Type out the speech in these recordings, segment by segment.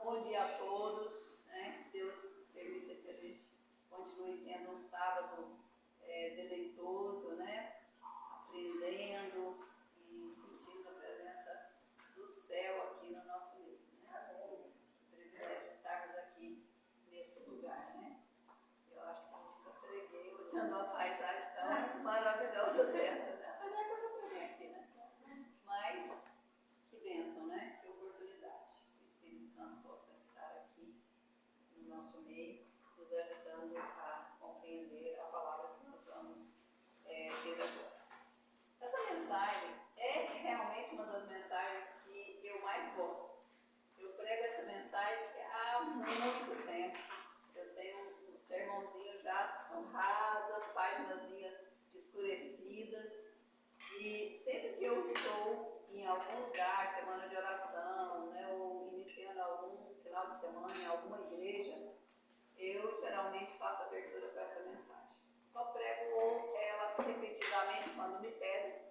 bom dia a todos, né? Deus permita que a gente continue tendo um sábado deleitoso, né? Aprendendo e sentindo a presença do céu aqui no nosso meio, né? O privilégio de estarmos aqui nesse lugar, né? Eu acho que eu nunca preguei olhando a paisagem tão maravilhosa dessa, né? Apesar que eu já preguei aqui, né? Mas que bênção, né? Que oportunidade. Que o Espírito Santo possa estar aqui no nosso meio, nos ajudando a compreender a palavra que nós vamos ter agora. Essa mensagem é realmente uma das mensagens que eu mais gosto. Eu prego essa mensagem há muito tempo. Eu tenho um sermãozinho já surrado, as páginazinhas escurecidas. E sempre que eu estou em algum lugar, semana de oração, né, ou iniciando algum final de semana em alguma igreja, eu geralmente faço abertura com essa mensagem. Só prego ou ela repetidamente quando me pedem,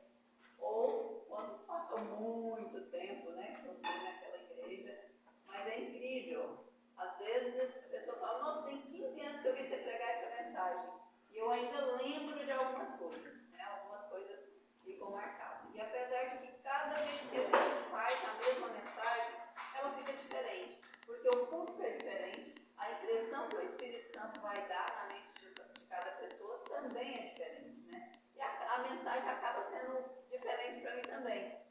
ou quando passou muito tempo, né, que eu fui naquela igreja. Mas é incrível. Às vezes a pessoa fala, nossa, tem 15 anos que eu vi você pregar essa mensagem. E eu ainda lembro de algumas coisas, né, algumas coisas ficam marcadas. E apesar de que cada vez que a gente faz a mesma mensagem, ela fica diferente. Porque o público é diferente, a impressão que o Espírito Santo vai dar na mente de cada pessoa também é diferente, né? E a mensagem acaba sendo diferente para mim também.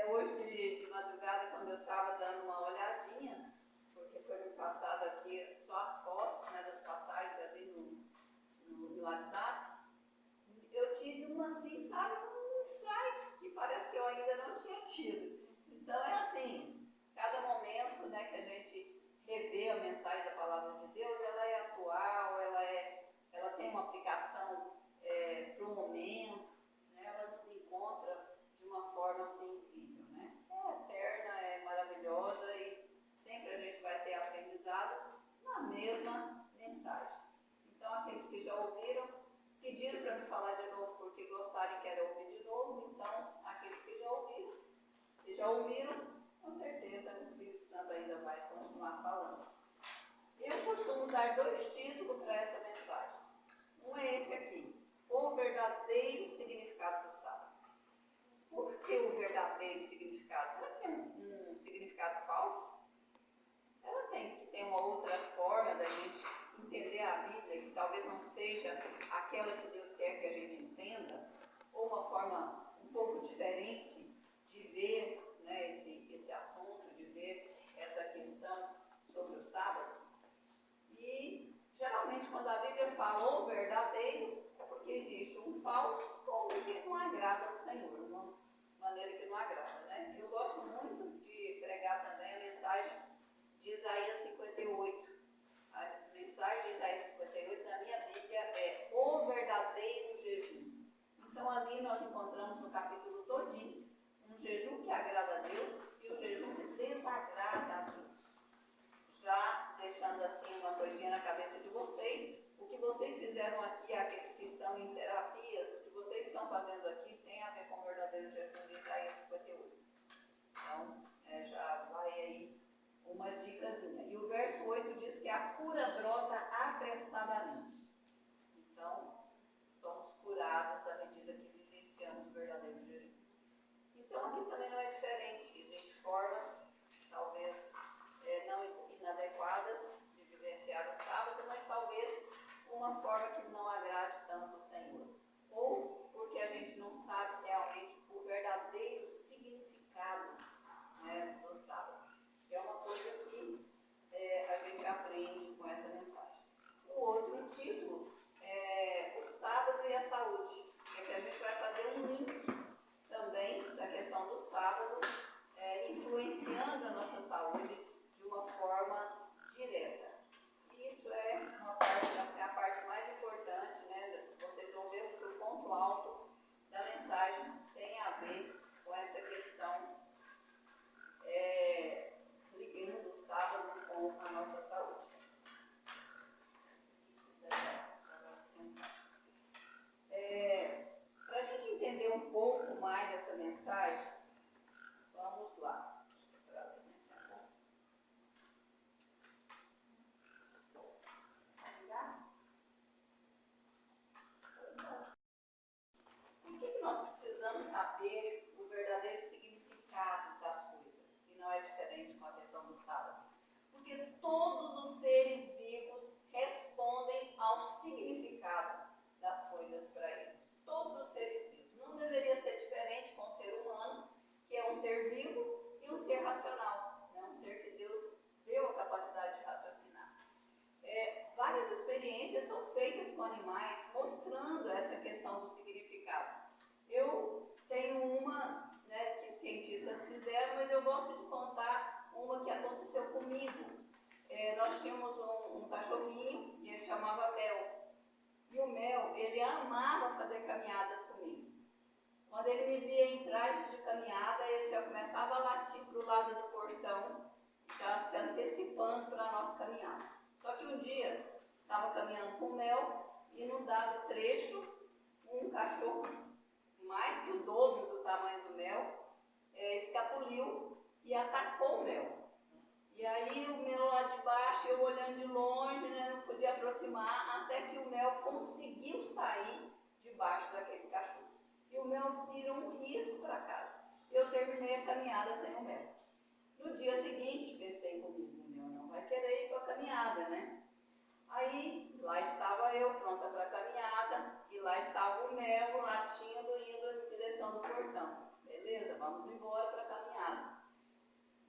Hoje de madrugada, quando eu estava dando uma olhadinha, porque foi me passado aqui só as fotos, né, das passagens ali no WhatsApp, eu tive uma assim, sabe, um insight que parece que eu ainda não tinha tido. Então é assim, cada momento, né, que a gente revê a mensagem da palavra de Deus, ela é atual, ela tem uma aplicação para o momento, né, ela nos encontra de uma forma assim incrível, né? É eterna, é maravilhosa e sempre a gente vai ter aprendizado na mesma mensagem. Então aqueles que já ouviram, pediram para me falar de novo porque gostaram e querem ouvir de novo, então aqueles que já ouviram, com certeza o Espírito Santo ainda vai continuar falando. Eu costumo dar 2 títulos para essa mensagem. Um é esse aqui, o verdadeiro significado do sábado. Por que o verdadeiro significado? Será que tem um significado falso? Será que tem uma outra forma da gente entender a Bíblia que talvez não seja aquela que Deus quer que a gente entenda? Ou uma forma um pouco diferente de ver, né, esse assunto, de ver essa questão sobre o sábado? E geralmente quando a Bíblia fala o verdadeiro, é porque existe um falso ou um que não agrada ao Senhor, uma maneira que não agrada, né? Eu gosto muito de pregar também a mensagem de Isaías 58. A mensagem de Isaías 58 na minha Bíblia é o verdadeiro jejum. Então ali nós encontramos no capítulo todinho um jejum que agrada a Deus e um jejum que desagrada a Deus. Já deixando assim uma coisinha na cabeça de vocês, o que vocês fizeram aqui, aqueles que estão em terapias, o que vocês estão fazendo aqui tem a ver com o verdadeiro jejum de Isaías 58. Então, já vai aí uma dicasinha. E o verso 8 diz que a cura brota apressadamente. Então, somos curados à medida que vivenciamos o verdadeiro jejum. Então, aqui também não é diferente. Existem formas, talvez não inadequadas de vivenciar o sábado, mas talvez uma forma que não agrade tanto o Senhor. Ou porque a gente não sabe realmente o verdadeiro significado, né, do sábado. É uma coisa que a gente aprende com essa mensagem. O outro título é o sábado e a saúde. É que a gente vai fazer um link também da questão do sábado, influenciando a nossa saúde de uma forma direta. E isso é uma parte, assim, a parte mais importante, né? Vocês vão ver que o ponto alto da mensagem tem a ver com essa questão ligando o sábado com a nossa saúde. Para a gente entender um pouco mais essa mensagem, vamos lá. eu gosto de contar uma que aconteceu comigo. Nós tínhamos um cachorrinho e ele chamava Mel. E o Mel, ele amava fazer caminhadas comigo. Quando ele me via em trajes de caminhada, ele já começava a latir para o lado do portão, já se antecipando para a nossa caminhada. Só que um dia, estava caminhando com o Mel e num dado trecho, um cachorro mais que o dobro do tamanho do Mel, escapuliu e atacou o Mel. E aí o Mel lá de baixo, eu olhando de longe, né, não podia aproximar, até que o Mel conseguiu sair debaixo daquele cachorro. E o Mel virou um risco para casa. Eu terminei a caminhada sem o Mel. No dia seguinte, pensei comigo, o Mel não vai querer ir para a caminhada, né? Aí, lá estava eu, pronta para a caminhada, e lá estava o Mel latindo, indo em direção do portão. Beleza, vamos embora para a caminhada.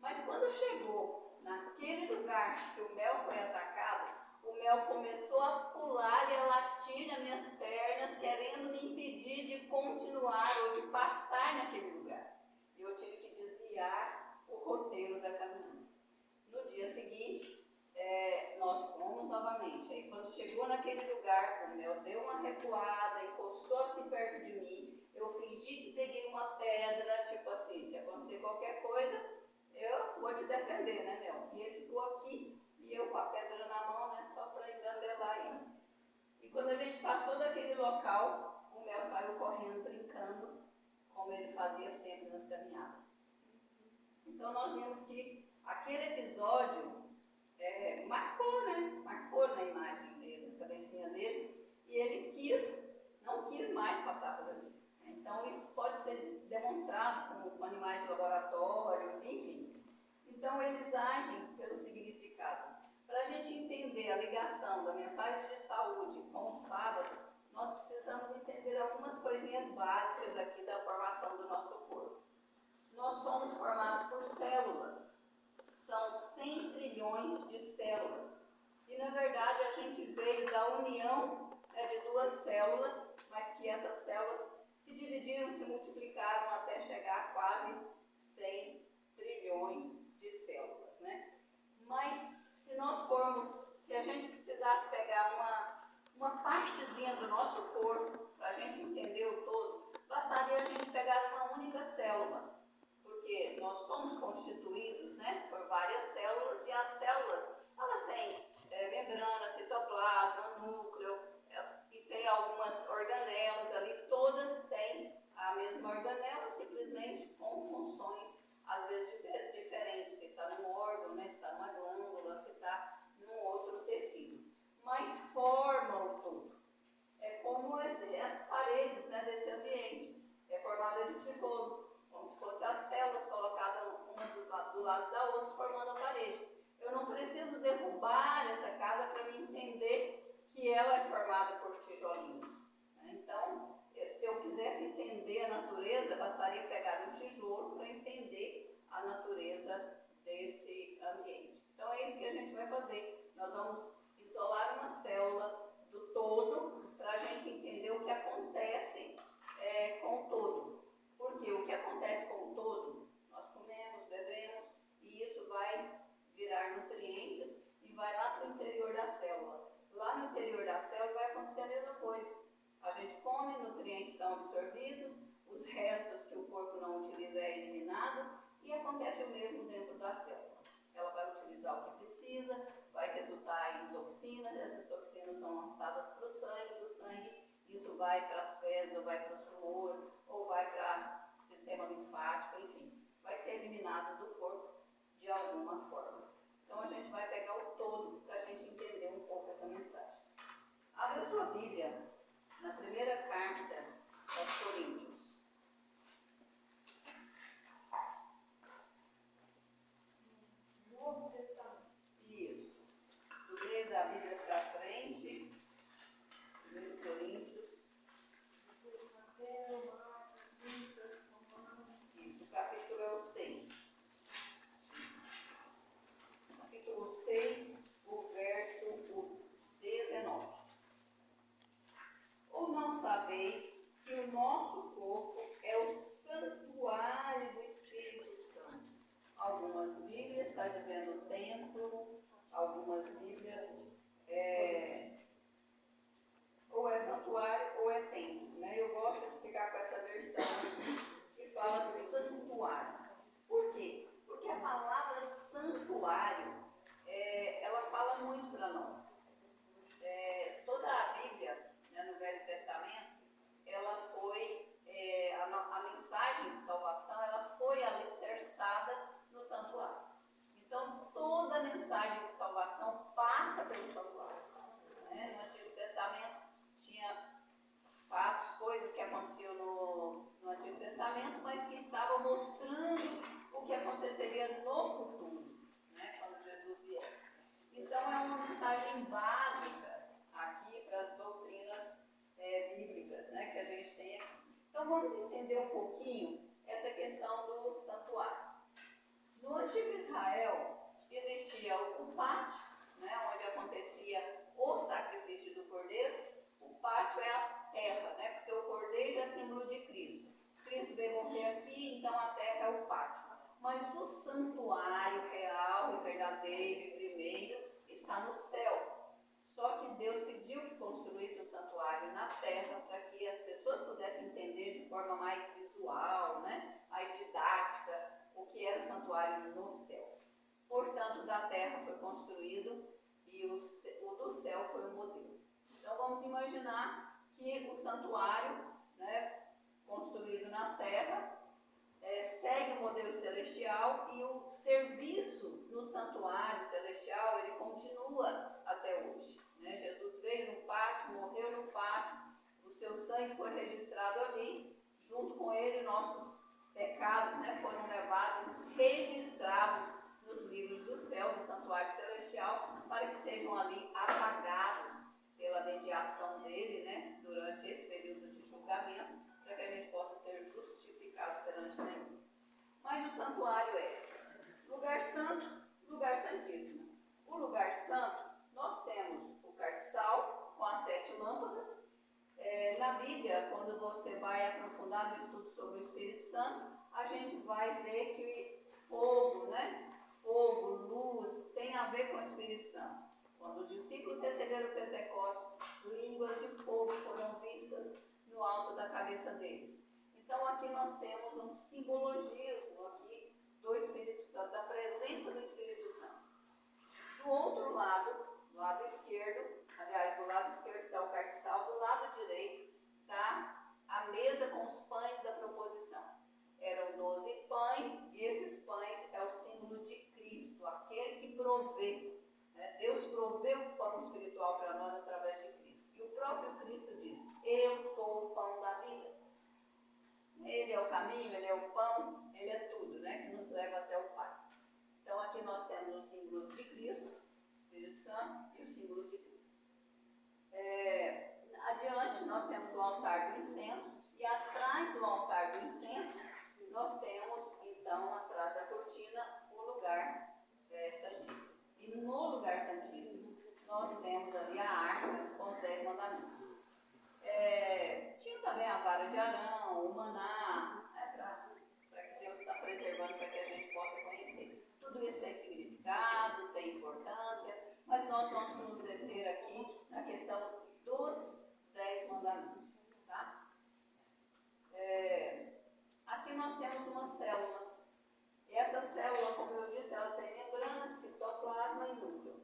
Mas quando chegou naquele lugar que o Mel foi atacado, o Mel começou a pular e a latir nas minhas pernas, querendo me impedir de continuar ou de passar naquele lugar. E eu tive que desviar o roteiro da caminhada. No dia seguinte, nós fomos novamente. Aí quando chegou naquele lugar, o Mel deu uma recuada, encostou assim perto de mim. Eu fingi que peguei uma pedra, tipo assim, se acontecer qualquer coisa, eu vou te defender, né, Mel? E ele ficou aqui, e eu com a pedra na mão, né, só para engandelar ele. E quando a gente passou daquele local, o Mel saiu correndo, brincando, como ele fazia sempre nas caminhadas. Então nós vimos que aquele episódio marcou, né? Marcou na imagem dele, na cabecinha dele, e ele não quis mais passar por ali. Então isso pode ser demonstrado com animais de laboratório, enfim. Então eles agem pelo significado. Para a gente entender a ligação da mensagem de saúde com o sábado, nós precisamos entender algumas coisinhas básicas aqui da formação do nosso corpo. Nós somos formados por células. São 100 trilhões de células. E na verdade a gente veio da união de duas células, mas que essas células se dividiram, se multiplicaram até chegar a quase 100 trilhões de células, né? Mas se a gente precisasse pegar uma partezinha do nosso corpo, para a gente entender o todo, bastaria a gente pegar uma única célula, porque nós somos constituídos, né, por várias células, e as células, elas têm membrana, citoplasma, núcleo, e tem algumas organelas ali, todas têm a mesma organela, simplesmente com funções às vezes diferentes, se está num órgão, né, se está numa glândula, se está num outro tecido, mas formam o todo. É como as paredes, né, desse ambiente, é formada de tijolo, como se fossem as células colocadas uma do lado da outra, formando a parede. Eu não preciso derrubar essa casa para me entender que ela é formada por tijolinhos. Então, se eu quisesse entender a natureza, bastaria pegar um tijolo para entender a natureza desse ambiente. Então, é isso que a gente vai fazer. Nós vamos isolar uma célula do todo para a gente entender o que acontece com o todo. Porque o que acontece com o todo, nós comemos, bebemos, e isso vai virar nutrientes e vai lá para o interior da célula. Lá no interior da célula vai acontecer a mesma coisa. A gente come, nutrientes são absorvidos, os restos que o corpo não utiliza é eliminado, e acontece o mesmo dentro da célula. Ela vai utilizar o que precisa, vai resultar em toxinas, essas toxinas são lançadas para o sangue, do sangue isso vai para as fezes, ou vai para o suor, ou vai para o sistema linfático, enfim, vai ser eliminado do corpo de alguma forma. Então a gente vai pegar o todo para a gente entender um pouco essa mensagem. Abra sua Bíblia na primeira carta aos Coríntios. Novo Testamento. Isso. Do meio da Bíblia para frente, 1 Coríntios. Depois Mateus, Marcos, Lucas, Romanos. Isso, o capítulo é o 6. Capítulo 6, o verso 19. Ou não sabeis que o nosso corpo é o santuário do Espírito Santo, Algumas Bíblias está dizendo templo, algumas Bíblias ou é santuário ou é templo, né? Eu gosto de ficar com essa versão que fala santuário. Por quê? Porque a palavra santuário, ela fala muito para nós. Toda a Bíblia, né, no Velho Testamento, ela foi, a mensagem de salvação, ela foi alicerçada no santuário. Então, toda a mensagem de salvação passa pelo santuário. Né? No Antigo Testamento tinha fatos, coisas que aconteciam no Antigo Testamento, mas que estavam mostrando o que aconteceria no futuro, né, quando Jesus viesse. Então, é uma mensagem básica aqui para as doutrinas bíblicas, né, que a gente tem aqui. Então, vamos entender um pouquinho essa questão do santuário. No Antigo Israel, existia o pátio, né, onde acontecia o sacrifício do cordeiro. O pátio é a terra, né, porque o cordeiro é símbolo de Cristo. Cristo veio morrer aqui, então a terra é o pátio. Mas o santuário real e verdadeiro e primeiro está no céu. Só que Deus pediu que construísse um santuário na terra para que as pessoas pudessem entender de forma mais visual, né, mais didática, o que era o santuário no céu. Portanto, da terra foi construído e o do céu foi o modelo. Então, vamos imaginar que o santuário, né, construído na terra, segue o modelo celestial e o serviço no santuário celestial, ele continua até hoje. Né? Jesus veio no pátio, morreu no pátio, o seu sangue foi registrado ali, junto com ele nossos pecados, né, foram levados, registrados nos livros do céu, do santuário celestial, para que sejam ali apagados pela mediação dele, né, durante esse período de julgamento, para que a gente possa ser justificado perante o Senhor. Mas o santuário é lugar santo, lugar santíssimo. O lugar santo, nós temos o cartiçal com as 7 lâmpadas. Na Bíblia, quando você vai aprofundar no estudo sobre o Espírito Santo, a gente vai ver que fogo, né? Fogo, luz, tem a ver com o Espírito Santo. Quando os discípulos receberam o Pentecostes, línguas de fogo foram vistas no alto da cabeça deles. Então aqui nós temos um simbologismo aqui do Espírito Santo, da presença do Espírito Santo. Do outro lado, do lado esquerdo, aliás, do lado esquerdo está o cartiçal, do lado direito está a mesa com os pães da proposição. Eram 12 pães e esses pães é o símbolo de Cristo, aquele que provê. Né? Deus proveu o pão espiritual para nós através de Cristo. E o próprio Cristo diz, eu sou o pão da vida. Ele é o caminho, ele é o pão, ele é tudo, né, que nos leva até o Pai. Então aqui nós temos o símbolo de Cristo, Espírito Santo, e o símbolo de Cristo. Adiante nós temos o altar do incenso, e atrás do altar do incenso nós temos, então, atrás da cortina, o lugar santíssimo. E no lugar santíssimo nós temos ali a arca com os 10 mandamentos. Tinha também a vara de Arão, o maná, para que Deus está preservando para que a gente possa conhecer. Tudo isso tem significado, tem importância, mas nós vamos nos deter aqui na questão dos 10 mandamentos. Tá? Aqui nós temos uma célula. E essa célula, como eu disse, ela tem membrana, citoplasma e núcleo.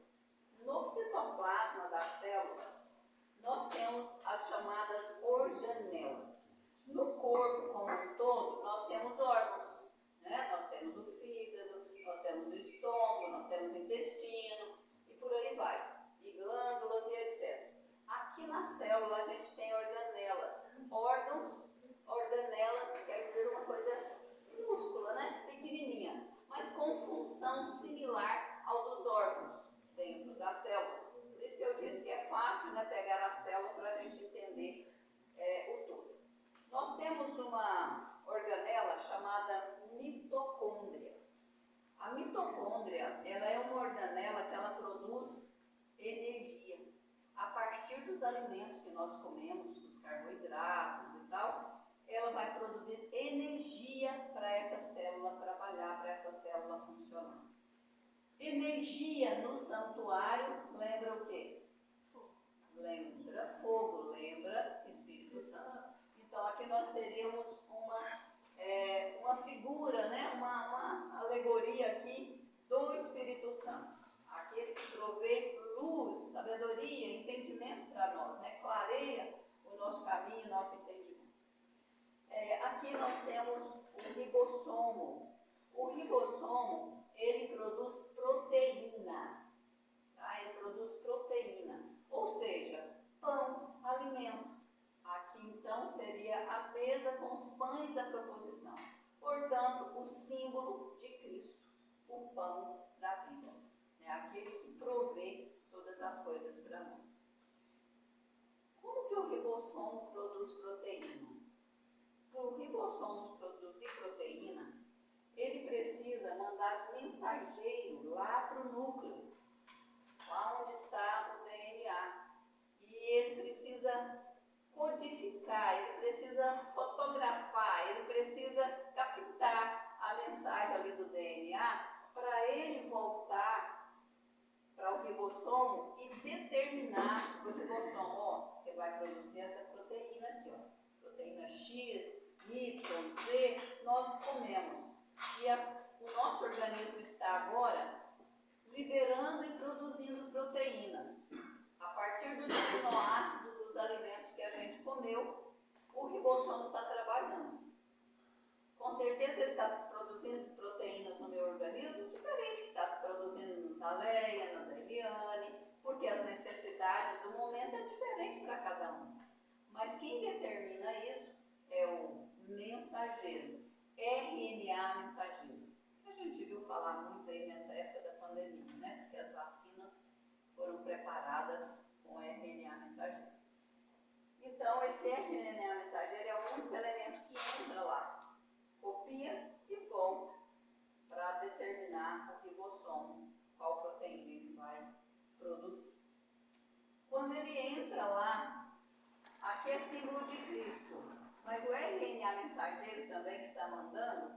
No citoplasma da célula, nós temos as chamadas organelas. No corpo como um todo, nós temos órgãos. Né? Nós temos o fígado, nós temos o estômago, nós temos o intestino e por aí vai. E glândulas e etc. Aqui na célula a gente tem organelas. Órgãos, organelas quer dizer uma coisa minúscula, né? Pequenininha, mas com função similar aos dos órgãos dentro da célula. Por isso eu disse que é fácil, né, pegar a célula para a gente entender o todo. Nós temos uma organela chamada mitocôndria. A mitocôndria, ela é uma organela que ela produz energia. A partir dos alimentos que nós comemos, dos carboidratos e tal, ela vai produzir energia para essa célula trabalhar, para essa célula ela funcionar. Energia no santuário lembra o quê? Lembra fogo, lembra Espírito Santo. Então aqui nós teríamos uma figura, né? uma alegoria aqui do Espírito Santo. Aquele que provê luz, sabedoria, entendimento para nós, né? Clareia o nosso caminho, o nosso entendimento. Aqui nós temos o ribossomo. O ribossomo, ele produz proteína. Tá? Ele produz proteína, ou seja, pão, alimento. Aqui então seria a mesa com os pães da proposição. Portanto, o símbolo de Cristo, o pão da vida. É aquele que provê todas as coisas para nós. Como que o ribossomo produz proteína? Para o ribossomo produzir proteína, ele precisa mandar um mensageiro lá para o núcleo, lá onde está o DNA. E ele precisa codificar, ele precisa fotografar, ele precisa captar a mensagem ali do DNA para ele voltar para o ribossomo e determinar para o ribossomo, você vai produzir essa proteína aqui, proteína X, Y, Z, nós comemos. E o nosso organismo está agora liberando e produzindo proteínas. A partir dos aminoácidos dos alimentos que a gente comeu, o ribossomo está trabalhando. Com certeza ele está produzindo proteínas no meu organismo diferente que está produzindo na Leia, na Eliane, porque as necessidades do momento é diferente para cada um. Mas quem determina isso é o mensageiro, RNA mensageiro. A gente viu falar muito aí nessa época da pandemia, né? Porque as vacinas foram preparadas com RNA mensageiro. Então, esse RNA mensageiro é o único elemento que entra lá, copia e volta para determinar o ribossomo, qual proteína ele vai produzir. Quando ele entra lá, aqui é símbolo de Cristo, mas o RNA mensageiro também que está mandando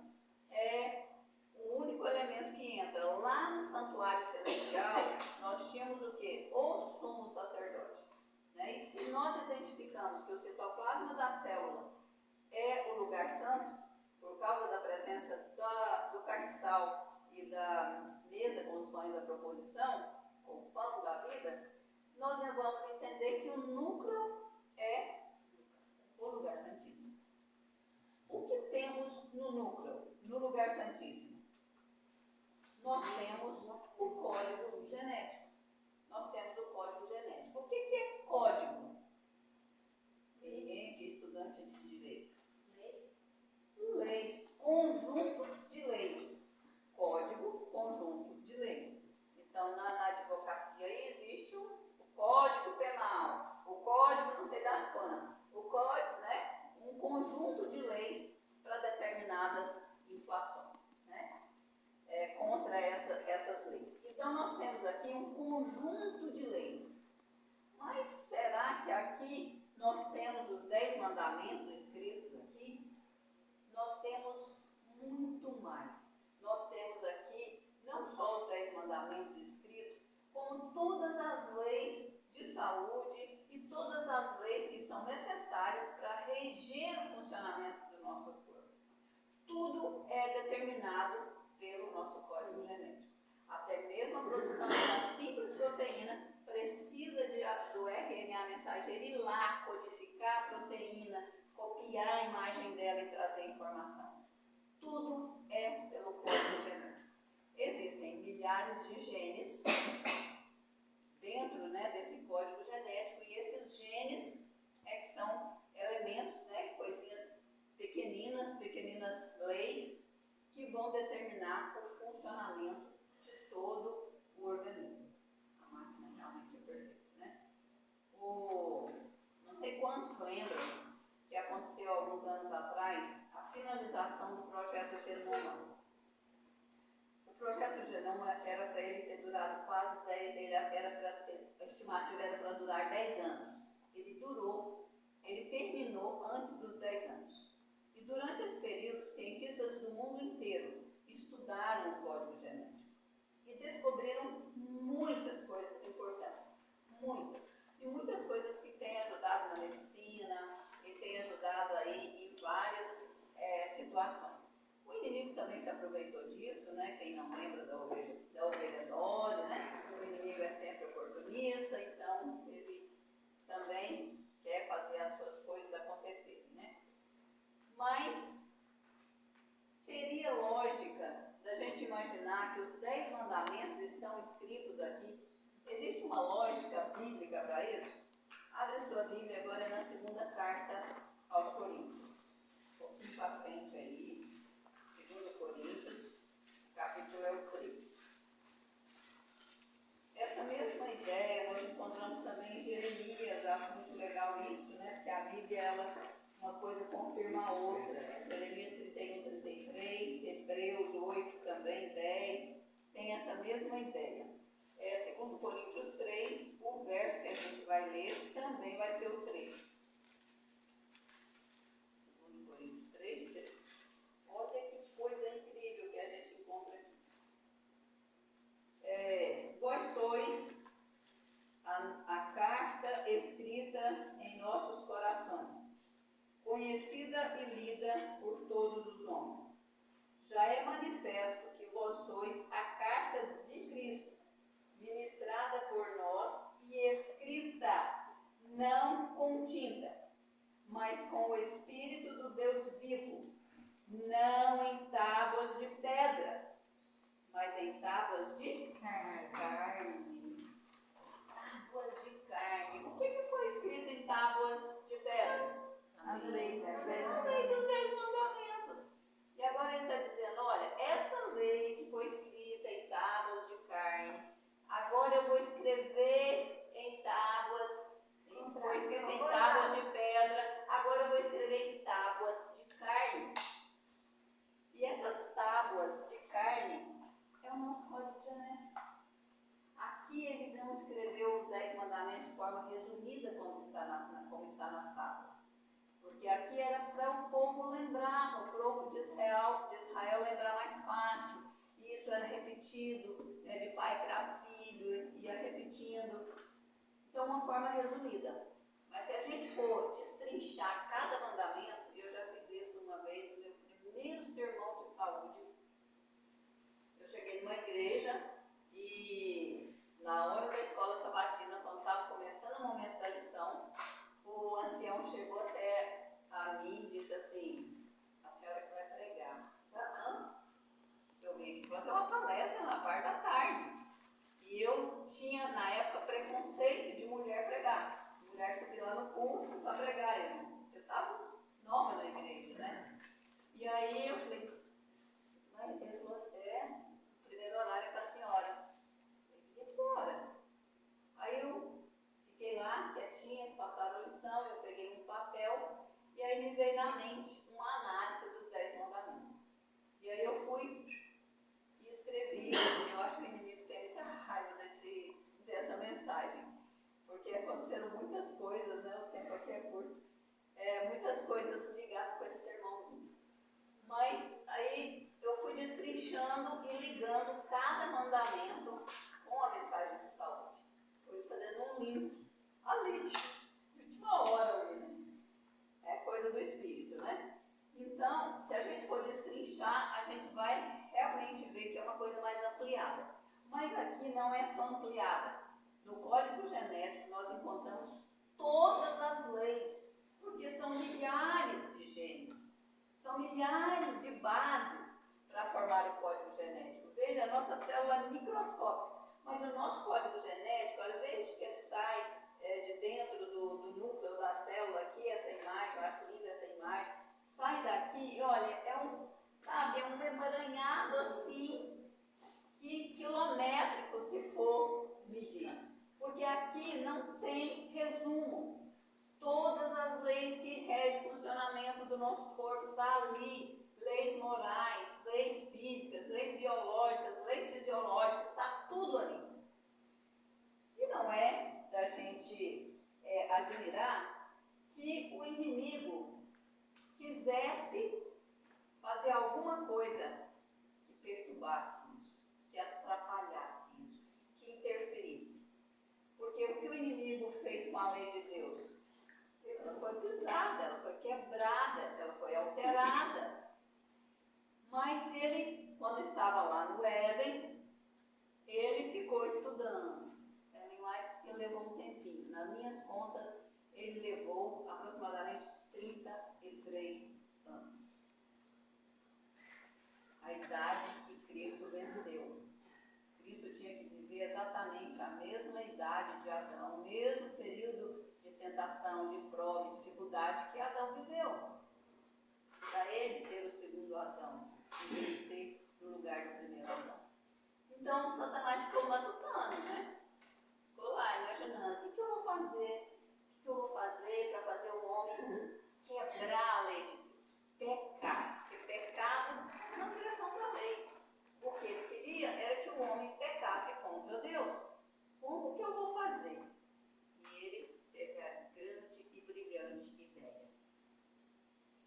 é o único elemento que entra. Lá no santuário celestial, nós tínhamos o quê? O sumo sacerdote. Né? E se nós identificamos que o citoplasma da célula é o lugar santo, por causa da presença do castiçal e da mesa com os pães da proposição, com o pão da vida, nós vamos entender que o núcleo é o lugar santíssimo. O que temos no núcleo, no lugar santíssimo? Nós temos o código genético. Nós temos o código genético. O que é código? Tem ninguém aqui estudante de direito? Leis. Conjunto de leis. Código, conjunto de leis. Então, na advocacia aí existe o código penal, o código não sei das quantas, o código, né? Um conjunto de leis para determinadas inflações, né? Contra essas leis. Então, nós temos aqui um conjunto de leis. Mas será que aqui nós temos os 10 mandamentos escritos aqui? Nós temos muito mais. Nós temos aqui não só os 10 mandamentos escritos, como todas as leis de saúde e todas as leis que são necessárias para reger o funcionamento do nosso corpo. Tudo é determinado pelo nosso código genético. Até mesmo a produção de uma simples proteína precisa do RNA mensageiro ir lá, codificar a proteína, copiar a imagem dela e trazer a informação. Tudo é pelo código genético. Existem milhares de genes dentro, né, desse código genético, e esses genes que são elementos, né, coisinhas pequeninas leis que vão determinar o funcionamento de todo o organismo. A máquina realmente é perfeita, né? Não sei quantos lembram que aconteceu alguns anos atrás a finalização do projeto Genoma. O projeto Genoma era para ele ter durado quase 10, a estimativa era para durar 10 anos. Ele terminou antes dos 10 anos. E durante esse período, cientistas do mundo inteiro estudaram estudaram o código genético e descobriram muitas coisas importantes, muitas. E muitas coisas que têm ajudado na medicina e têm ajudado aí em várias situações. O inimigo também se aproveitou disso, né? Quem não lembra da ovelha Dolly, né? O inimigo é sempre oportunista, então ele também quer fazer as suas coisas acontecerem, né? Mas teria lógica da gente imaginar que os 10 mandamentos estão escritos aqui. Existe uma lógica bíblica para isso? Abre a sua Bíblia agora na segunda carta aos Coríntios. Um pouquinho para frente aí. 2 Coríntios, capítulo é o 3. Essa mesma ideia nós encontramos também em Jeremias. Acho muito legal isso, né? Porque a Bíblia, ela, uma coisa confirma a outra. Jeremias 31, 33, Hebreus 8, também 10, tem essa mesma ideia. 2 Coríntios 3, o verso que a gente vai ler também vai ser o 3. 2 Coríntios 3, 3. Olha que coisa incrível que a gente encontra aqui. Vós sois a carta escrita em nossos corações, conhecida e lida por todos os homens. Já é manifesto que vós sois a carta de Cristo, ministrada por nós e escrita, não com tinta, mas com o Espírito do Deus vivo, não em tábuas de pedra, mas em tábuas de carne. Tábuas de carne. O que foi escrito em tábuas de pedra? A lei, A lei dos 10 mandamentos. E agora ele está dizendo, olha, essa lei que foi escrita em tábuas de carne, agora eu vou escrever em tábuas, foi escrita em tábuas de pedra, agora eu vou escrever em tábuas de carne. E essas tábuas de carne é o nosso código genético. Aqui ele não escreveu os 10 mandamentos de forma resumida como está nas tábuas. Porque aqui era para o povo lembrar, o povo de Israel lembrar mais fácil. E isso era repetido, né, de pai para filho, ia repetindo. Então, uma forma resumida. Mas se a gente for destrinchar cada mandamento, e eu já fiz isso uma vez no meu primeiro sermão de saúde, eu cheguei numa igreja e na hora da escola sabatina, quando estava começando o momento da lição, o ancião chegou até a mim e disse assim, a senhora que vai pregar. Eu vim fazer uma palestra na parte da tarde. E eu tinha, na época, preconceito de mulher pregar. Mulher subir lá no culto para pregar. Eu estava nova na igreja, né? E aí eu falei, mas ele falou assim, o primeiro horário é para a senhora. Eu falei, e agora? Aí eu fiquei lá, quietinha, eles passaram a lição, eu peguei um papel, e aí me veio na mente uma análise dos 10 mandamentos. E aí eu fui e escrevi, eu acho que o inimigo tem muita raiva dessa mensagem, porque aconteceram muitas coisas, né? O tempo aqui é curto, muitas coisas ligadas com esse sermãozinho. Mas aí eu fui destrinchando e ligando cada mandamento com a mensagem de saúde. Fui fazendo um link ali, de última hora ali, né? É coisa do Espírito, né? Então, se a gente for destrinchar, a gente vai realmente ver que é uma coisa mais ampliada. Mas aqui não é só ampliada. No código genético nós encontramos todas as leis, porque são milhares de genes, são milhares de bases para formar o código genético. Veja, a nossa célula é microscópica, mas o nosso código genético, olha, veja que ele sai de dentro do núcleo da célula aqui, essa imagem, eu acho linda essa imagem, sai daqui, olha, é um emaranhado assim, quilométrico se for medir. Porque aqui não tem resumo. Todas as leis que regem o funcionamento do nosso corpo estão ali. Leis morais, leis físicas, leis biológicas, leis fisiológicas, está tudo ali. E não é da gente admirar que o inimigo quisesse fazer alguma coisa que perturbasse quando estava lá no Éden, ele ficou estudando. Ellen White disse que levou um tempinho. Nas minhas contas, ele levou aproximadamente 33 anos. A idade que Cristo venceu. Cristo tinha que viver exatamente a mesma idade de Adão, o mesmo período de tentação, de prova, de dificuldade que Adão viveu. Para ele ser o segundo Adão e vencer no lugar do primeiro Adão. Então Satanás ficou matutando, né? Ficou lá imaginando, o que eu vou fazer? O que eu vou fazer para fazer o homem quebrar a lei de Deus? Pecar. Porque pecado é transgressão da lei. O que ele queria era que o homem pecasse contra Deus. Como que eu vou fazer? E ele teve a grande e brilhante ideia.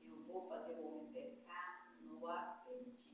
Eu vou fazer o homem pecar no apetite.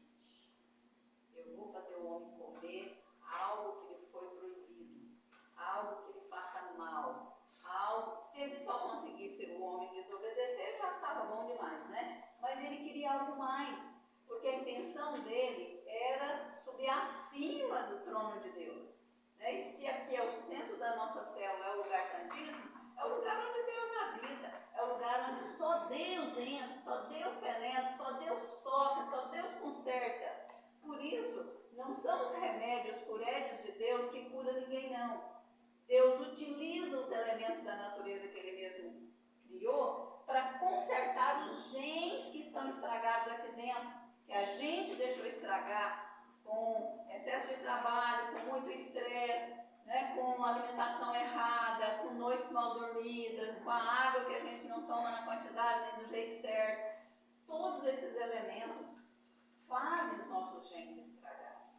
Eu vou fazer o homem comer algo que lhe foi proibido, algo que lhe faça mal, algo. Se ele só conseguisse o homem desobedecer, já estava bom demais, né? Mas ele queria algo mais, porque a intenção dele era subir acima do trono de Deus. Né? E se aqui é o centro da nossa célula, é o lugar santíssimo, é o lugar onde Deus habita, é o lugar onde só Deus entra, só Deus penetra, só Deus toca, só Deus conserta. Por isso, não são os remédios curédios de Deus que curam ninguém, não. Deus utiliza os elementos da natureza que Ele mesmo criou para consertar os genes que estão estragados aqui dentro, que a gente deixou estragar com excesso de trabalho, com muito estresse, né, com alimentação errada, com noites mal dormidas, com a água que a gente não toma na quantidade nem do jeito certo. Todos esses elementos fazem os nossos genes estragar.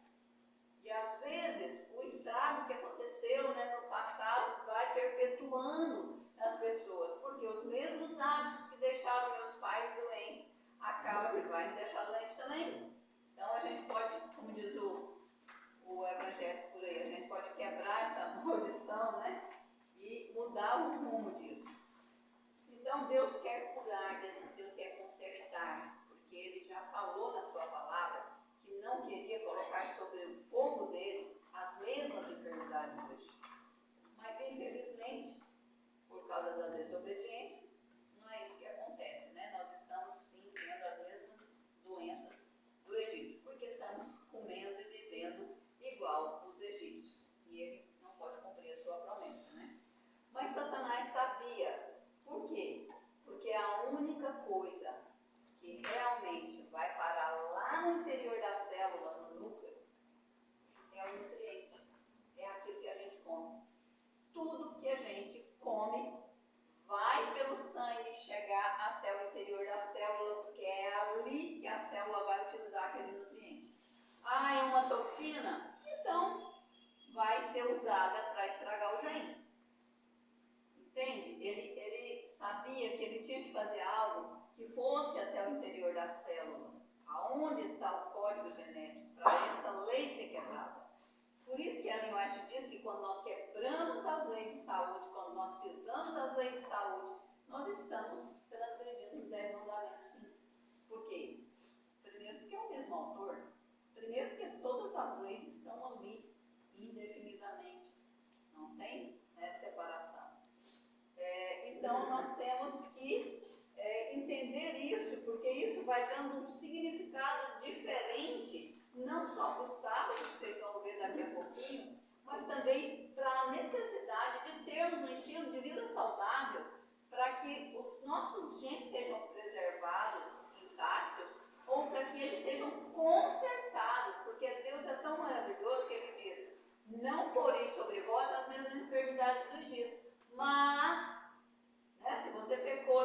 E às vezes o estrago que aconteceu, né, no passado vai perpetuando nas pessoas, porque os mesmos hábitos que deixaram meus pais doentes, acaba que vai me deixar doente também. Então a gente pode, como diz o evangelho por aí, a gente pode quebrar essa maldição, né, e mudar o rumo disso. Então Deus quer curar, Deus quer consertar, porque Ele já falou na sua palavra que não queria colocar sobre o povo dele as mesmas enfermidades do Egito. Mas infelizmente, por causa da desobediência, não é isso que acontece, né? Nós estamos sim tendo as mesmas doenças do Egito, porque estamos comendo e vivendo igual os egípcios. E ele não pode cumprir a sua promessa, né? Mas Satanás sabia. Por quê? Porque a única coisa que realmente vai parar lá no interior da célula, no núcleo, é o nutriente. É aquilo que a gente come. Tudo que a gente come vai pelo sangue chegar até o interior da célula, porque é ali que a célula vai utilizar aquele nutriente. Ah, é uma toxina? Então, vai ser usada para estragar o gene. Entende? Ele sabia que ele tinha que fazer algo que fosse até o interior da célula, aonde está o código genético, para essa lei ser quebrada. Por isso que Ellen White diz que quando nós quebramos as leis de saúde, quando nós pisamos as leis de saúde, nós estamos transgredindo os 10 mandamentos, sim. Por quê? Primeiro porque é o mesmo autor. Primeiro porque todas as leis estão ali, indefinidamente. Não tem separação. Então nós temos que entender isso, porque isso vai dando um significado diferente, não só para o sábado, que vocês vão ver daqui a pouquinho, mas também para a necessidade de termos um estilo de vida saudável, para que os nossos genes sejam preservados, intactos, ou para que eles sejam consertados, porque Deus é tão maravilhoso que Ele diz: não porei sobre vós as mesmas enfermidades do Egito, mas, né, se você pecou,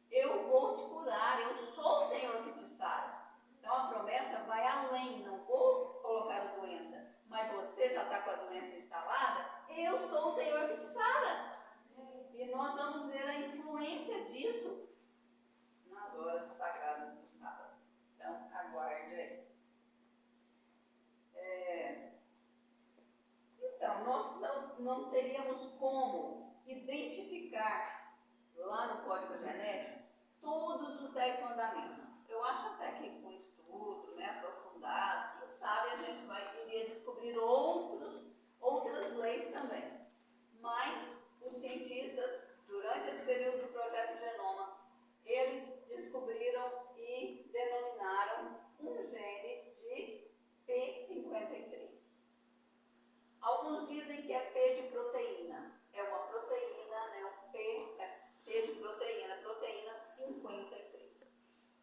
eu vou te curar, eu sou o Senhor que te sara. Então a promessa vai além, não vou colocar a doença, mas você já está com a doença instalada, eu sou o Senhor que te sara. E nós vamos ver a influência disso nas horas sagradas do sábado. Então aguarde aí. Então, nós não teríamos como identificar lá no código genético todos os 10 mandamentos. Eu acho até que com estudo, né, aprofundado, isso também. Mas os cientistas, durante esse período do Projeto Genoma, eles descobriram e denominaram um gene de P53. Alguns dizem que é P de proteína. É uma proteína, né? Um P, P de proteína, proteína 53.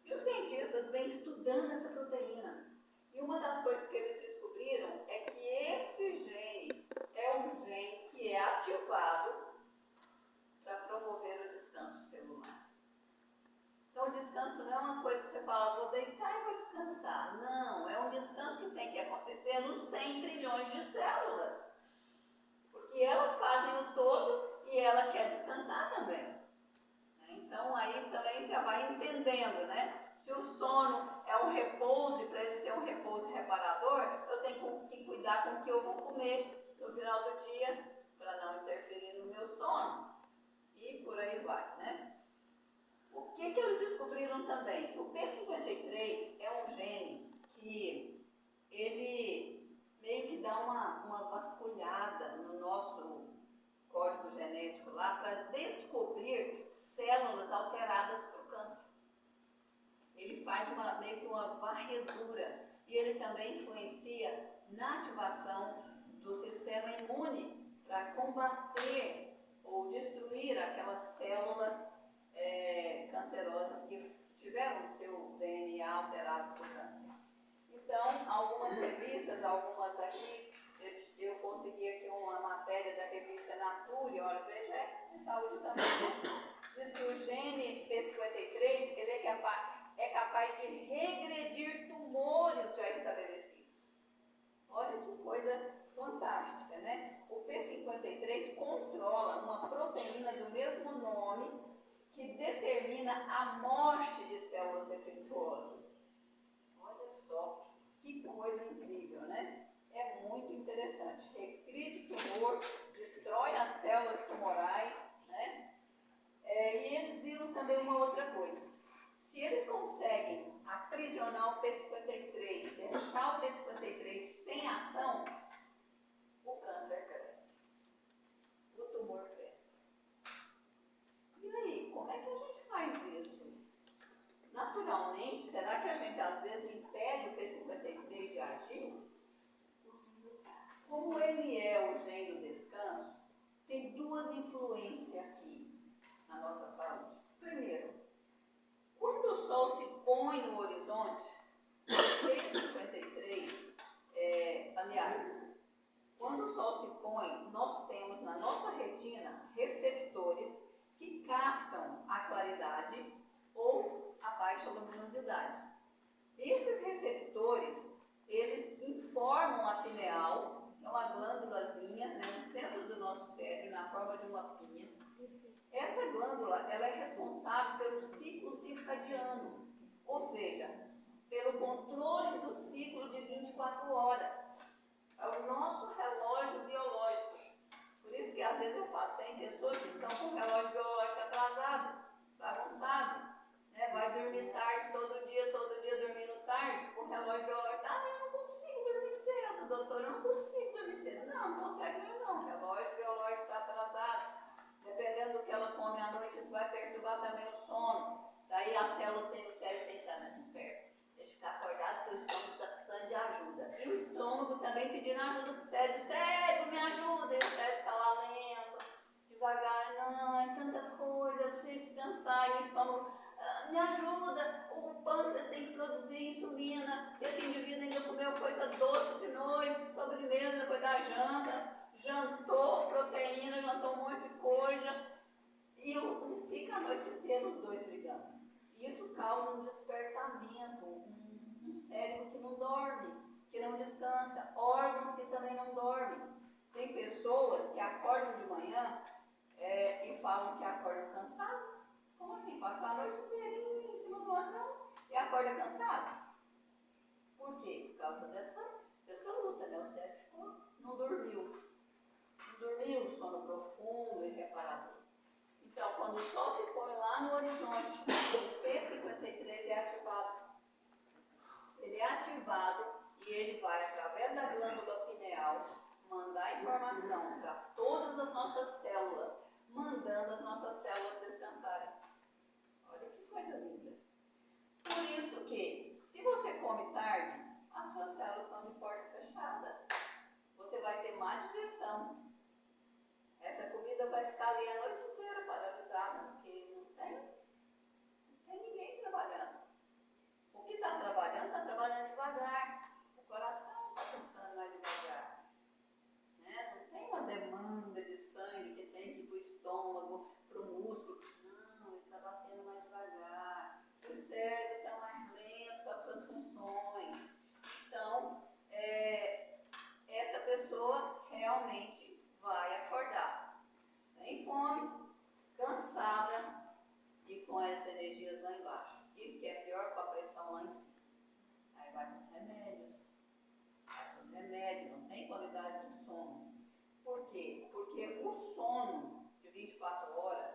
E os cientistas vêm estudando essa proteína. E uma das coisas que eles descobriram é que esse gene é um gene que é ativado para promover o descanso celular. Então, o descanso não é uma coisa que você fala, vou deitar e vou descansar. Não, é um descanso que tem que acontecer nos 100 trilhões de células. Porque elas fazem o todo e ela quer descansar também. Então, aí também já vai entendendo, né? Se o sono é um repouso, e para ele ser um repouso reparador, eu tenho que cuidar com o que eu vou comer no final do dia, para não interferir no meu sono. E por aí vai, né? O que eles descobriram também? Que o P53 é um gene que ele meio que dá uma vasculhada no nosso código genético lá para descobrir células alteradas para o câncer. Ele faz meio que uma varredura e ele também influencia na ativação do sistema imune para combater ou destruir aquelas células cancerosas que tiveram o seu DNA alterado por câncer. Então, algumas revistas, algumas aqui, eu consegui aqui uma matéria da revista Nature, olha, veja, é de saúde também. Diz que o gene P53 ele é capaz de regredir tumores já estabelecidos. Olha que coisa fantástica, né? O P53 controla uma proteína do mesmo nome que determina a morte de células defeituosas. Olha só, que coisa incrível, né? É muito interessante. Regride tumor, destrói as células tumorais, né? E eles viram também uma outra coisa. Se eles conseguem aprisionar o P53, deixar o P53 sem ação, o câncer cresce. O tumor cresce. E aí, como é que a gente faz isso? Naturalmente, será que a gente às vezes impede o P53 de agir? Como ele é o gene do descanso, tem duas influências aqui na nossa saúde. Primeiro, quando o sol se põe no horizonte, o P53, quando o sol se põe, nós temos na nossa retina receptores que captam a claridade ou a baixa luminosidade. Esses receptores, eles informam a pineal, é uma glândulazinha, né, no centro do nosso cérebro, na forma de uma pinha. Essa glândula, ela é responsável pelo ciclo circadiano, ou seja, pelo controle do ciclo de 24 horas. É o nosso relógio biológico. Por isso que às vezes eu falo, tem pessoas que estão com o relógio biológico atrasado, bagunçado, né? Vai dormir tarde, todo dia dormindo tarde, com o relógio biológico, eu não consigo dormir cedo, doutor, eu não consigo dormir cedo. Não consegue dormir não, o relógio biológico está atrasado. Dependendo do que ela come à noite, isso vai perturbar também o sono. Daí a célula tem o cérebro tem que estar desperto. Deixa eu ficar acordado porque o estômago está precisando de ajuda. E o estômago também pedindo ajuda para o cérebro. Cérebro, me ajuda. E o cérebro está lá lento, devagar. Não, é tanta coisa, eu preciso descansar. E o estômago, me ajuda. O pâncreas tem que produzir insulina. Esse indivíduo ainda comeu coisa doce de noite, sobremesa, depois da janta. Jantou proteína, jantou um monte de coisa e fica a noite inteira os dois brigando. Isso causa um despertamento, um cérebro que não dorme, que não descansa, órgãos que também não dormem. Tem pessoas que acordam de manhã e falam que acordam cansados. Como assim? Passou a noite inteira em cima do órgão e acorda cansado. Por quê? Por causa dessa luta, né? O cérebro não dormiu. Dormiu, sono profundo e reparador. Então, quando o sol se põe lá no horizonte, o P53 é ativado. Ele é ativado e ele vai, através da glândula pineal, mandar informação para trabalhando devagar, o coração está pulsando mais devagar. Né? Não tem uma demanda de sangue que tem que ir para o estômago, para o músculo. Não, ele está batendo mais devagar. O cérebro está mais lento com as suas funções. Então, essa pessoa realmente vai acordar sem fome, cansada e com as energias lá embaixo. E o que é pior, com a pressão lá em cima. Aí vai com os remédios. Não tem qualidade de sono. Por quê? Porque o sono de 24 horas,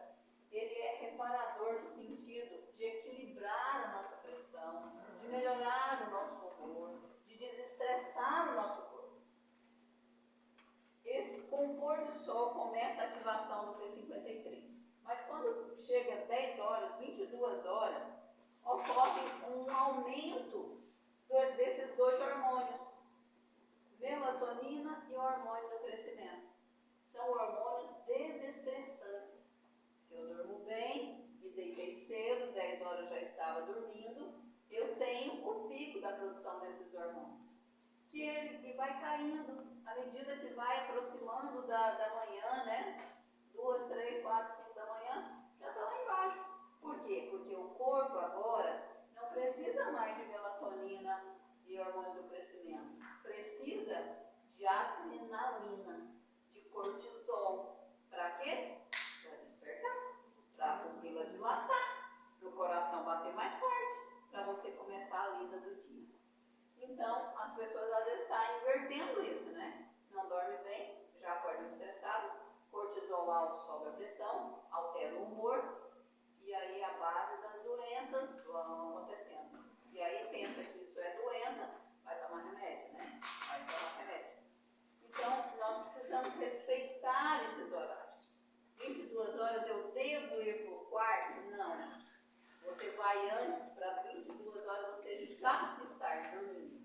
ele é reparador no sentido de equilibrar a nossa pressão, de melhorar o nosso humor, de desestressar o nosso corpo. Com o pôr do sol começa a ativação do P53. Mas quando chega 10 horas, 22 horas, ocorre um aumento desses dois hormônios, melatonina e o hormônio do crescimento. São hormônios desestressantes. Se eu durmo bem, me deitei cedo, 10 horas já estava dormindo, eu tenho o pico da produção desses hormônios. Que ele vai caindo à medida que vai aproximando da manhã, né? 2, 3, 4, 5 da manhã, já está lá embaixo. Por quê? Porque o corpo agora não precisa mais de melatonina e hormônio do crescimento. Precisa de adrenalina, de cortisol. Para quê? Para despertar, para a pupila dilatar, para o coração bater mais forte, para você começar a lida do dia. Então, as pessoas às vezes estão invertendo isso, né? Não dorme bem, já acordam estressadas, cortisol alto sobe a pressão, altera o humor, e aí a base das doenças vão acontecendo. E aí pensa que isso é doença, vai tomar remédio, né? Vai tomar remédio. Então, nós precisamos respeitar esses horários. 22 horas eu devo ir para o quarto? Não. Você vai antes, para 22 horas você já está dormindo.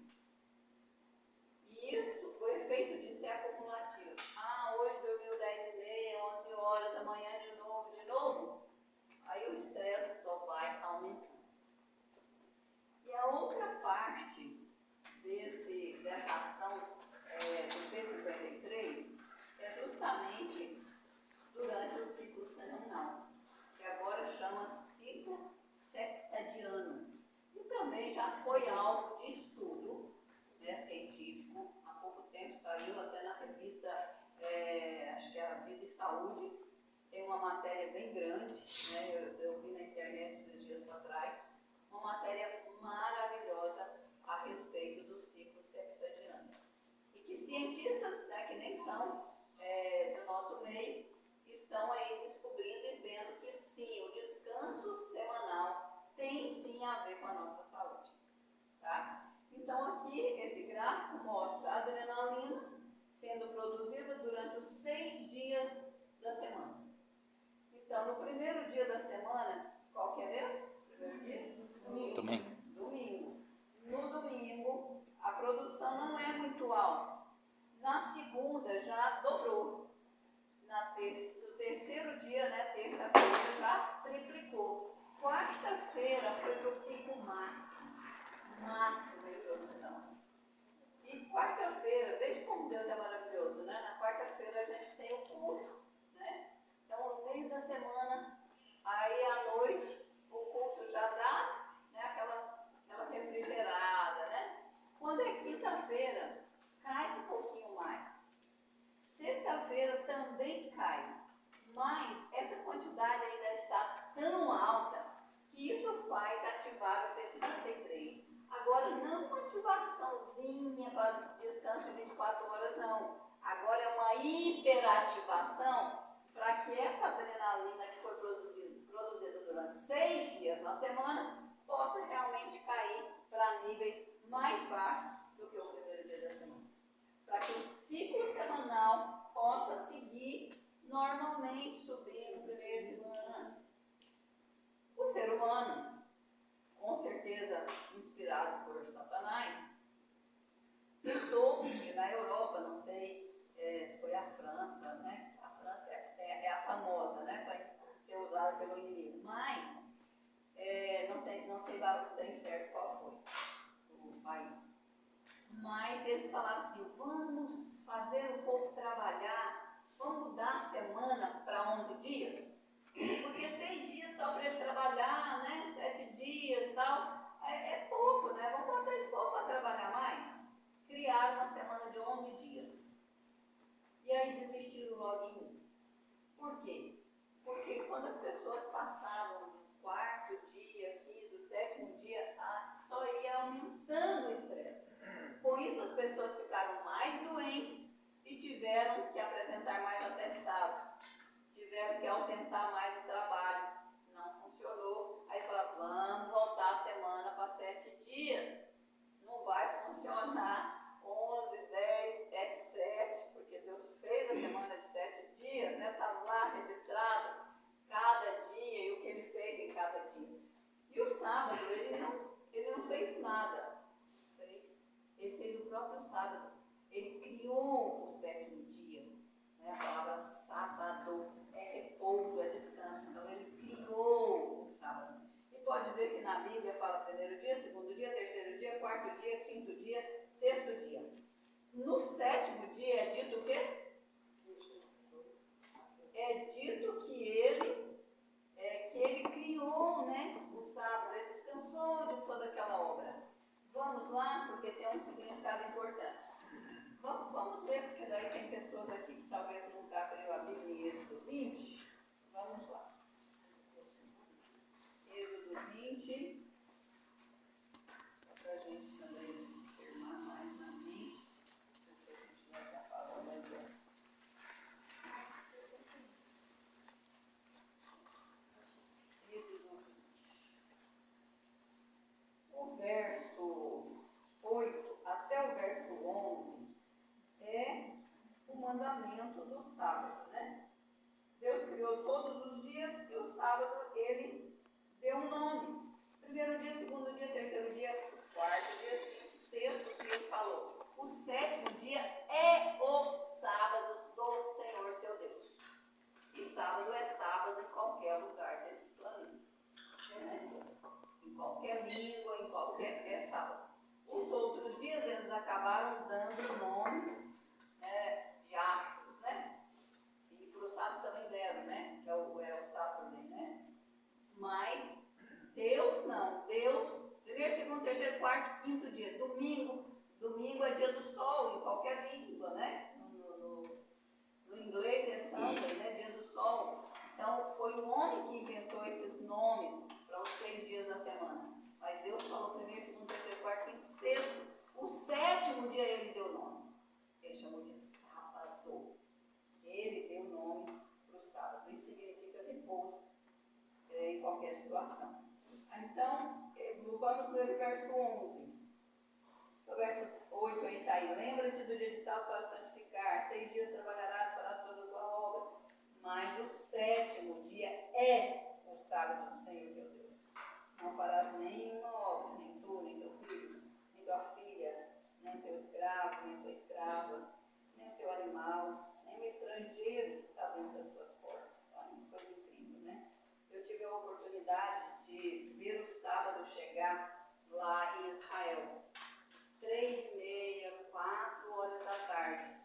E isso, o efeito disso é acumulativo. Hoje dormiu 10h30, 11 horas, amanhã de novo. Aí o estresse só vai aumentando. E a outra parte dessa ação do P53 é justamente durante o ciclo semanal, que agora chama ciclo septadiano. E também já foi alvo de estudo, né, científico. Há pouco tempo saiu até na revista, acho que era Vida e Saúde, tem uma matéria bem grande, né, eu vi na internet esses dias para trás, uma matéria maravilhosa a respeito do ciclo septadiano. E que cientistas, né, que nem são do nosso meio, estão aí descobrindo e vendo que sim, o descanso semanal tem sim a ver com a nossa saúde. Tá? Então aqui esse gráfico mostra a adrenalina sendo produzida durante os 6 dias da semana. Então no primeiro dia da semana, qual que é mesmo? Primeiro dia? Domingo. No domingo a produção não é muito alta. Na segunda já dobrou. No terceiro dia, né, terça-feira, já triplicou. Quarta-feira foi para o pico máximo de produção. E quarta-feira, veja como Deus é maravilhoso, né? Na quarta-feira a gente tem o culto, né? Então, no meio da semana, aí à noite, o culto já dá, né, aquela refrigerada, né? Quando é quinta-feira, cai um pouquinho mais. Sexta-feira também cai, mas essa quantidade ainda está tão alta que isso faz ativar o P53. Agora, não uma ativaçãozinha para descanso de 24 horas, não. Agora é uma hiperativação para que essa adrenalina que foi produzida durante 6 dias na semana possa realmente cair para níveis mais baixos do que o primeiro dia da semana. Para que o ciclo semanal possa seguir normalmente subindo o primeiro e segundo ano. O ser humano, com certeza inspirado por Satanás, tentou, na Europa, não sei se foi a França, né? A França é a famosa, né? Para ser usada pelo inimigo, mas não sei bem certo qual foi país. Mas eles falavam assim, vamos fazer o povo trabalhar, vamos dar a semana para 11 dias, porque 6 dias só para ele trabalhar, né, 7 dias e tal, é pouco, né, vamos botar esse povo para trabalhar mais. Criaram uma semana de 11 dias. E aí desistiram logo. Por quê? Porque quando as pessoas passavam do 4º dia aqui, do 7º dia, só ia aumentando o estresse. Com isso as pessoas ficaram mais doentes e tiveram que apresentar mais atestados, tiveram que ausentar mais o trabalho. Não funcionou. Aí falaram, vamos voltar a semana para 7 dias. Não vai funcionar 11, 10, 7, porque Deus fez a semana de 7 dias, né? Está lá registrado cada dia e o que ele fez em cada dia. E o sábado, ele não fez nada. Ele fez o próprio sábado. Ele criou o 7º dia. Né? A palavra sábado é repouso, é descanso. Então ele criou o sábado. E pode ver que na Bíblia fala 1º dia, 2º dia, 3º dia, 4º dia, 5º dia, 6º dia. No 7º dia é dito o quê? É dito que ele criou, né, o sábado, ele descansou de toda aquela obra. Vamos lá, porque tem um significado importante. Vamos ver, porque daí tem pessoas aqui que talvez nunca abriu a Bíblia em Êxodo 20. Vamos lá. Êxodo 20. Só para a gente também firmar mais na mente, porque a gente vai estar falando agora. O verso 8 até o verso 11 é o mandamento do sábado, né? Deus criou todos os dias e o sábado ele deu um nome. 1º dia, 2º dia, 3º dia, 4º dia, 6º dia ele falou. O 7º dia é o sábado do Senhor seu Deus. E sábado é sábado em qualquer lugar desse planeta. Em qualquer língua, em qualquer. É sábado. Os outros dias eles acabaram dando nomes de astros, né? E para o sábado também deram, né? Que é o Saturday, né? Mas Deus não. Deus, 1º, 2º, 3º, 4º, 5º dia. Domingo é dia do sol em qualquer língua, né? No inglês é Sunday, né? Dia do sol. Então foi o homem que inventou esses nomes para os 6 dias da semana. Mas Deus falou 1º, 2º, 3º, 4º, 5º, 6º. O 7º dia ele deu nome. Ele chamou de sábado. Ele deu nome para o sábado. Isso significa repouso em qualquer situação. Então, vamos ler o verso 11. O verso 8 aí está aí. Lembra-te do dia de sábado para o santificar. 6 dias trabalharás, farás toda a tua obra. Mas o 7º dia é o sábado do Senhor teu Deus. Não farás nenhuma obra, nem tu, nem teu filho, nem tua filha, nem teu escravo, nem tua escrava, nem o teu animal, nem o estrangeiro que está dentro das tuas portas. Olha que coisa incrível, né? Eu tive a oportunidade de ver o sábado chegar lá em Israel. 3h30, 4h da tarde.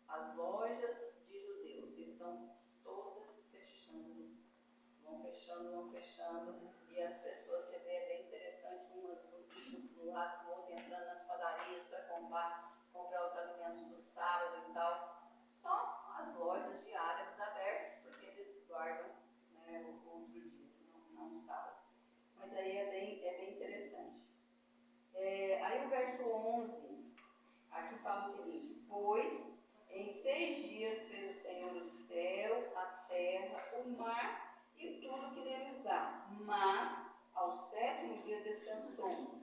As lojas de judeus estão todas fechando. Vão fechando. E as pessoas, você vê, é bem interessante, uma do lado do outro, entrando nas padarias para comprar os alimentos do sábado e tal. Só as lojas de árabes abertas, porque eles guardam, né, o outro dia, não o sábado. Mas aí é bem interessante. Aí o verso 11, aqui fala o seguinte: pois em 6 dias fez o Senhor o céu, a terra, o mar e tudo que neles há, mas ao 7º dia descansou.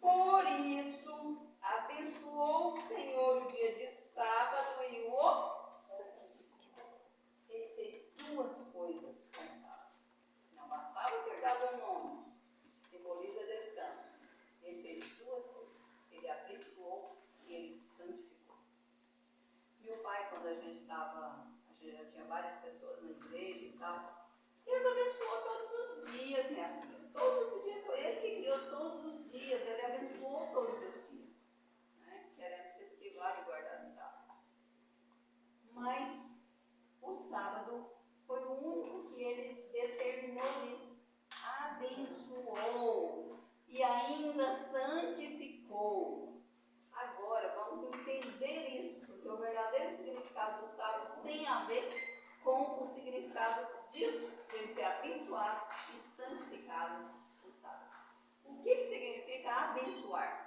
Por isso abençoou o Senhor o dia de sábado e o santificou. Ele fez 2 coisas com o sábado. Não bastava ter dado um nome, que simboliza descanso. Ele fez 2 coisas. Ele abençoou e ele santificou. Meu pai, quando a gente já tinha várias pessoas na igreja e tal, Deus abençoou todos os dias, minha filha. Todos os dias foi ele que criou todos os dias. Ele abençoou todos o significado disso, ele ter abençoado e santificado o sábado. O que significa abençoar?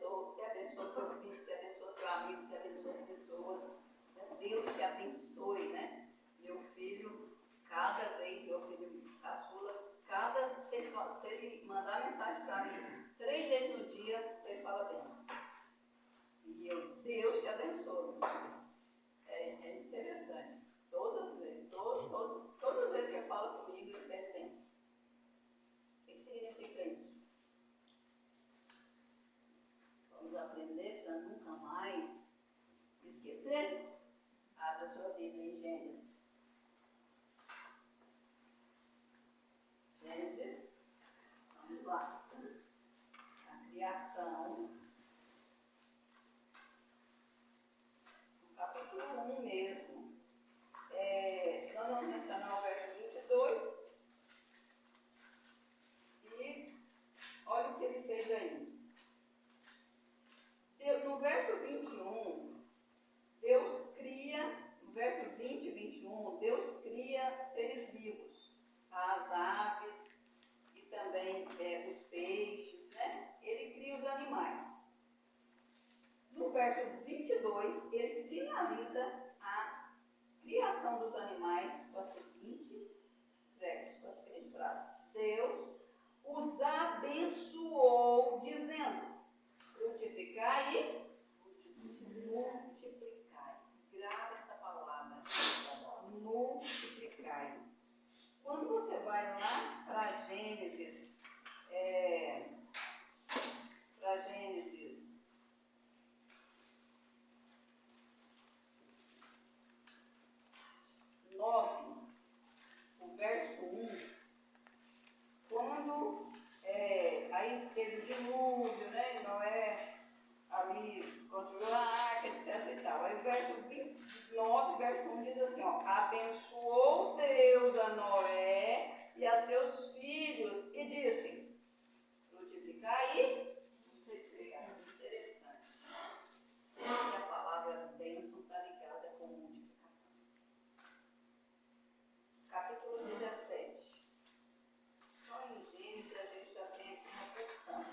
Você abençoa seu filho, você abençoa seu amigo, você abençoa as pessoas. Deus te abençoe, né? Meu filho, cada vez, meu filho caçula, se ele mandar mensagem para mim 3 vezes no dia, ele fala benção. E Deus te abençoe. É interessante. Todas as vezes que ele fala comigo, ele pede benção. O que significa isso? Vamos aprender para nunca mais esquecer? Abra sua Bíblia em Gênesis. Gênesis, vamos lá. A criação. No capítulo 1 mesmo. Nós vamos mencionar o verso 22. E olha o que ele fez aí. No verso 21, Deus cria, no verso 20 e 21, Deus cria seres vivos, as aves e também os peixes, né? Ele cria os animais. No verso 22, ele finaliza a criação dos animais com a seguinte frase: Deus os abençoou, dizendo: frutificai e multiplicai. Grave essa palavra. Multiplicai. Quando você vai lá para Gênesis, Gênesis 9, o verso 1, quando aí teve o dilúvio, né? Noé ali construiu a arca, etc e tal. Aí o verso 29, verso 1 diz assim, ó: abençoou Deus a Noé e a seus filhos e disse: frutificai e multiplicai. Interessante. Sempre a palavra bênção está ligada com multiplicação. Capítulo 17. Só em Gênesis a gente já tem aqui uma porção.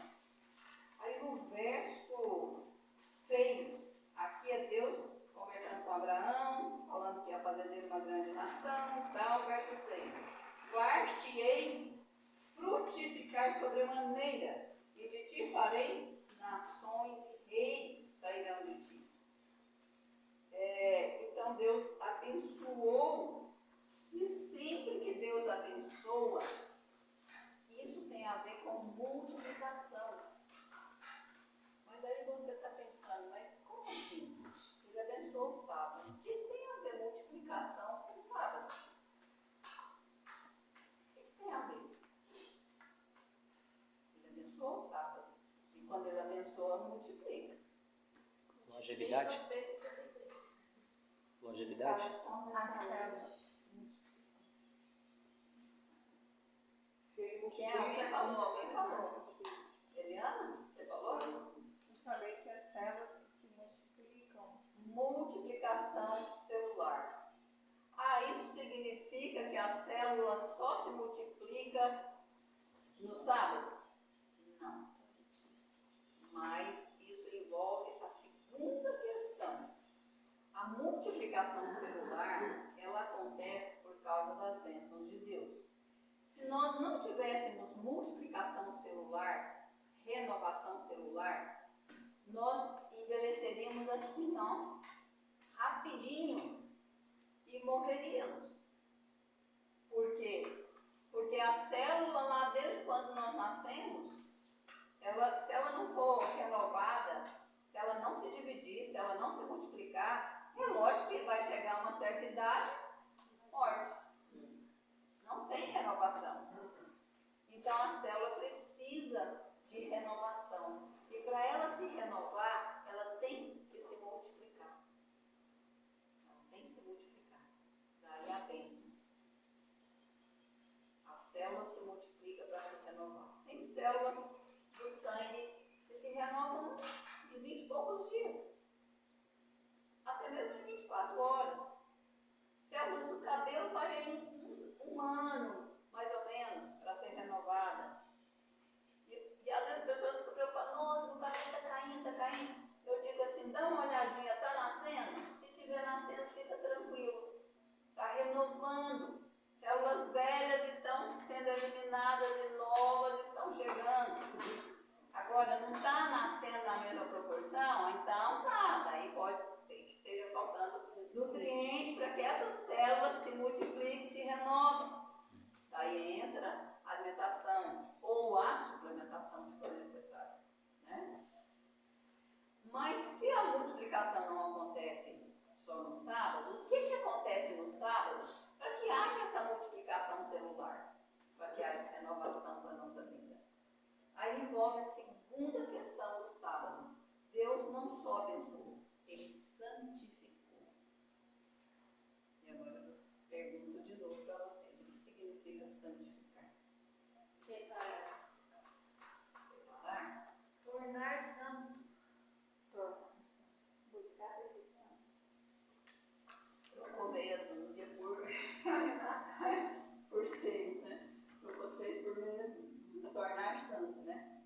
Aí no verso 6, aqui é Deus conversando com Abraão, falando que ia fazer dele uma grande nação, tal. Verso 6: far-te-ei frutificar sobremaneira, e de ti farei nações e reis sairão de ti. Então Deus abençoou, e sempre que Deus abençoa, isso tem a ver com multiplicação. Mas daí você está pensando, mas como assim? Ele abençoou o sábado. O que tem a ver multiplicação com o sábado? O que tem a ver? Ele abençoou o sábado. E quando ele abençoa, multiplica. Longevidade? Longevidade? Alguém falou? Eliana, você falou? Eu falei que as células se multiplicam. Multiplicação celular. Isso significa que a célula só se multiplica no sábado? Não. Mas isso envolve a segunda questão. A multiplicação celular, ela acontece por causa das bênçãos de Deus. Se nós não tivéssemos multiplicação celular, renovação celular, nós envelheceríamos assim, ó, rapidinho, e morreríamos. Por quê? Porque a célula lá, desde quando nós nascemos, se ela não for renovada, se ela não se dividir, se ela não se multiplicar, é lógico que vai chegar uma certa idade, morte. Não tem renovação. Então a célula precisa de renovação. E para ela se renovar, ela tem que se multiplicar. Ela tem que se multiplicar. Daí a bênção. A célula se multiplica para se renovar. Tem células do sangue que se renovam em 20 e poucos dias. Até mesmo em 24 horas. Células do cabelo valem um ano, mais ou menos, para ser renovada. E às vezes as pessoas ficam preocupadas, nossa, o cabelo está caindo, está caindo. Eu digo assim, dá uma olhadinha, está nascendo? Se estiver nascendo, fica tranquilo. Está renovando. Células velhas estão sendo eliminadas e novas estão chegando. Agora, não está nascendo na mesma proporção? Então tá, daí pode ter que esteja faltando nutrientes para que essas células se multipliquem e se renovem. Daí entra a alimentação ou a suplementação, se for necessário. Né? Mas se a multiplicação não acontece só no sábado, o que acontece no sábado para que haja essa multiplicação celular? Para que haja renovação da nossa vida? Aí envolve a segunda questão do sábado. Deus não só abençoou, Ele santificou. E agora eu pergunto de novo para vocês, o que significa santificar? Separar. Separar? Tornar santo. Tornar santo. Buscar a perfeição. Trocou mesmo, um dia por 6, né? Por vocês por meio se tornar santo, né?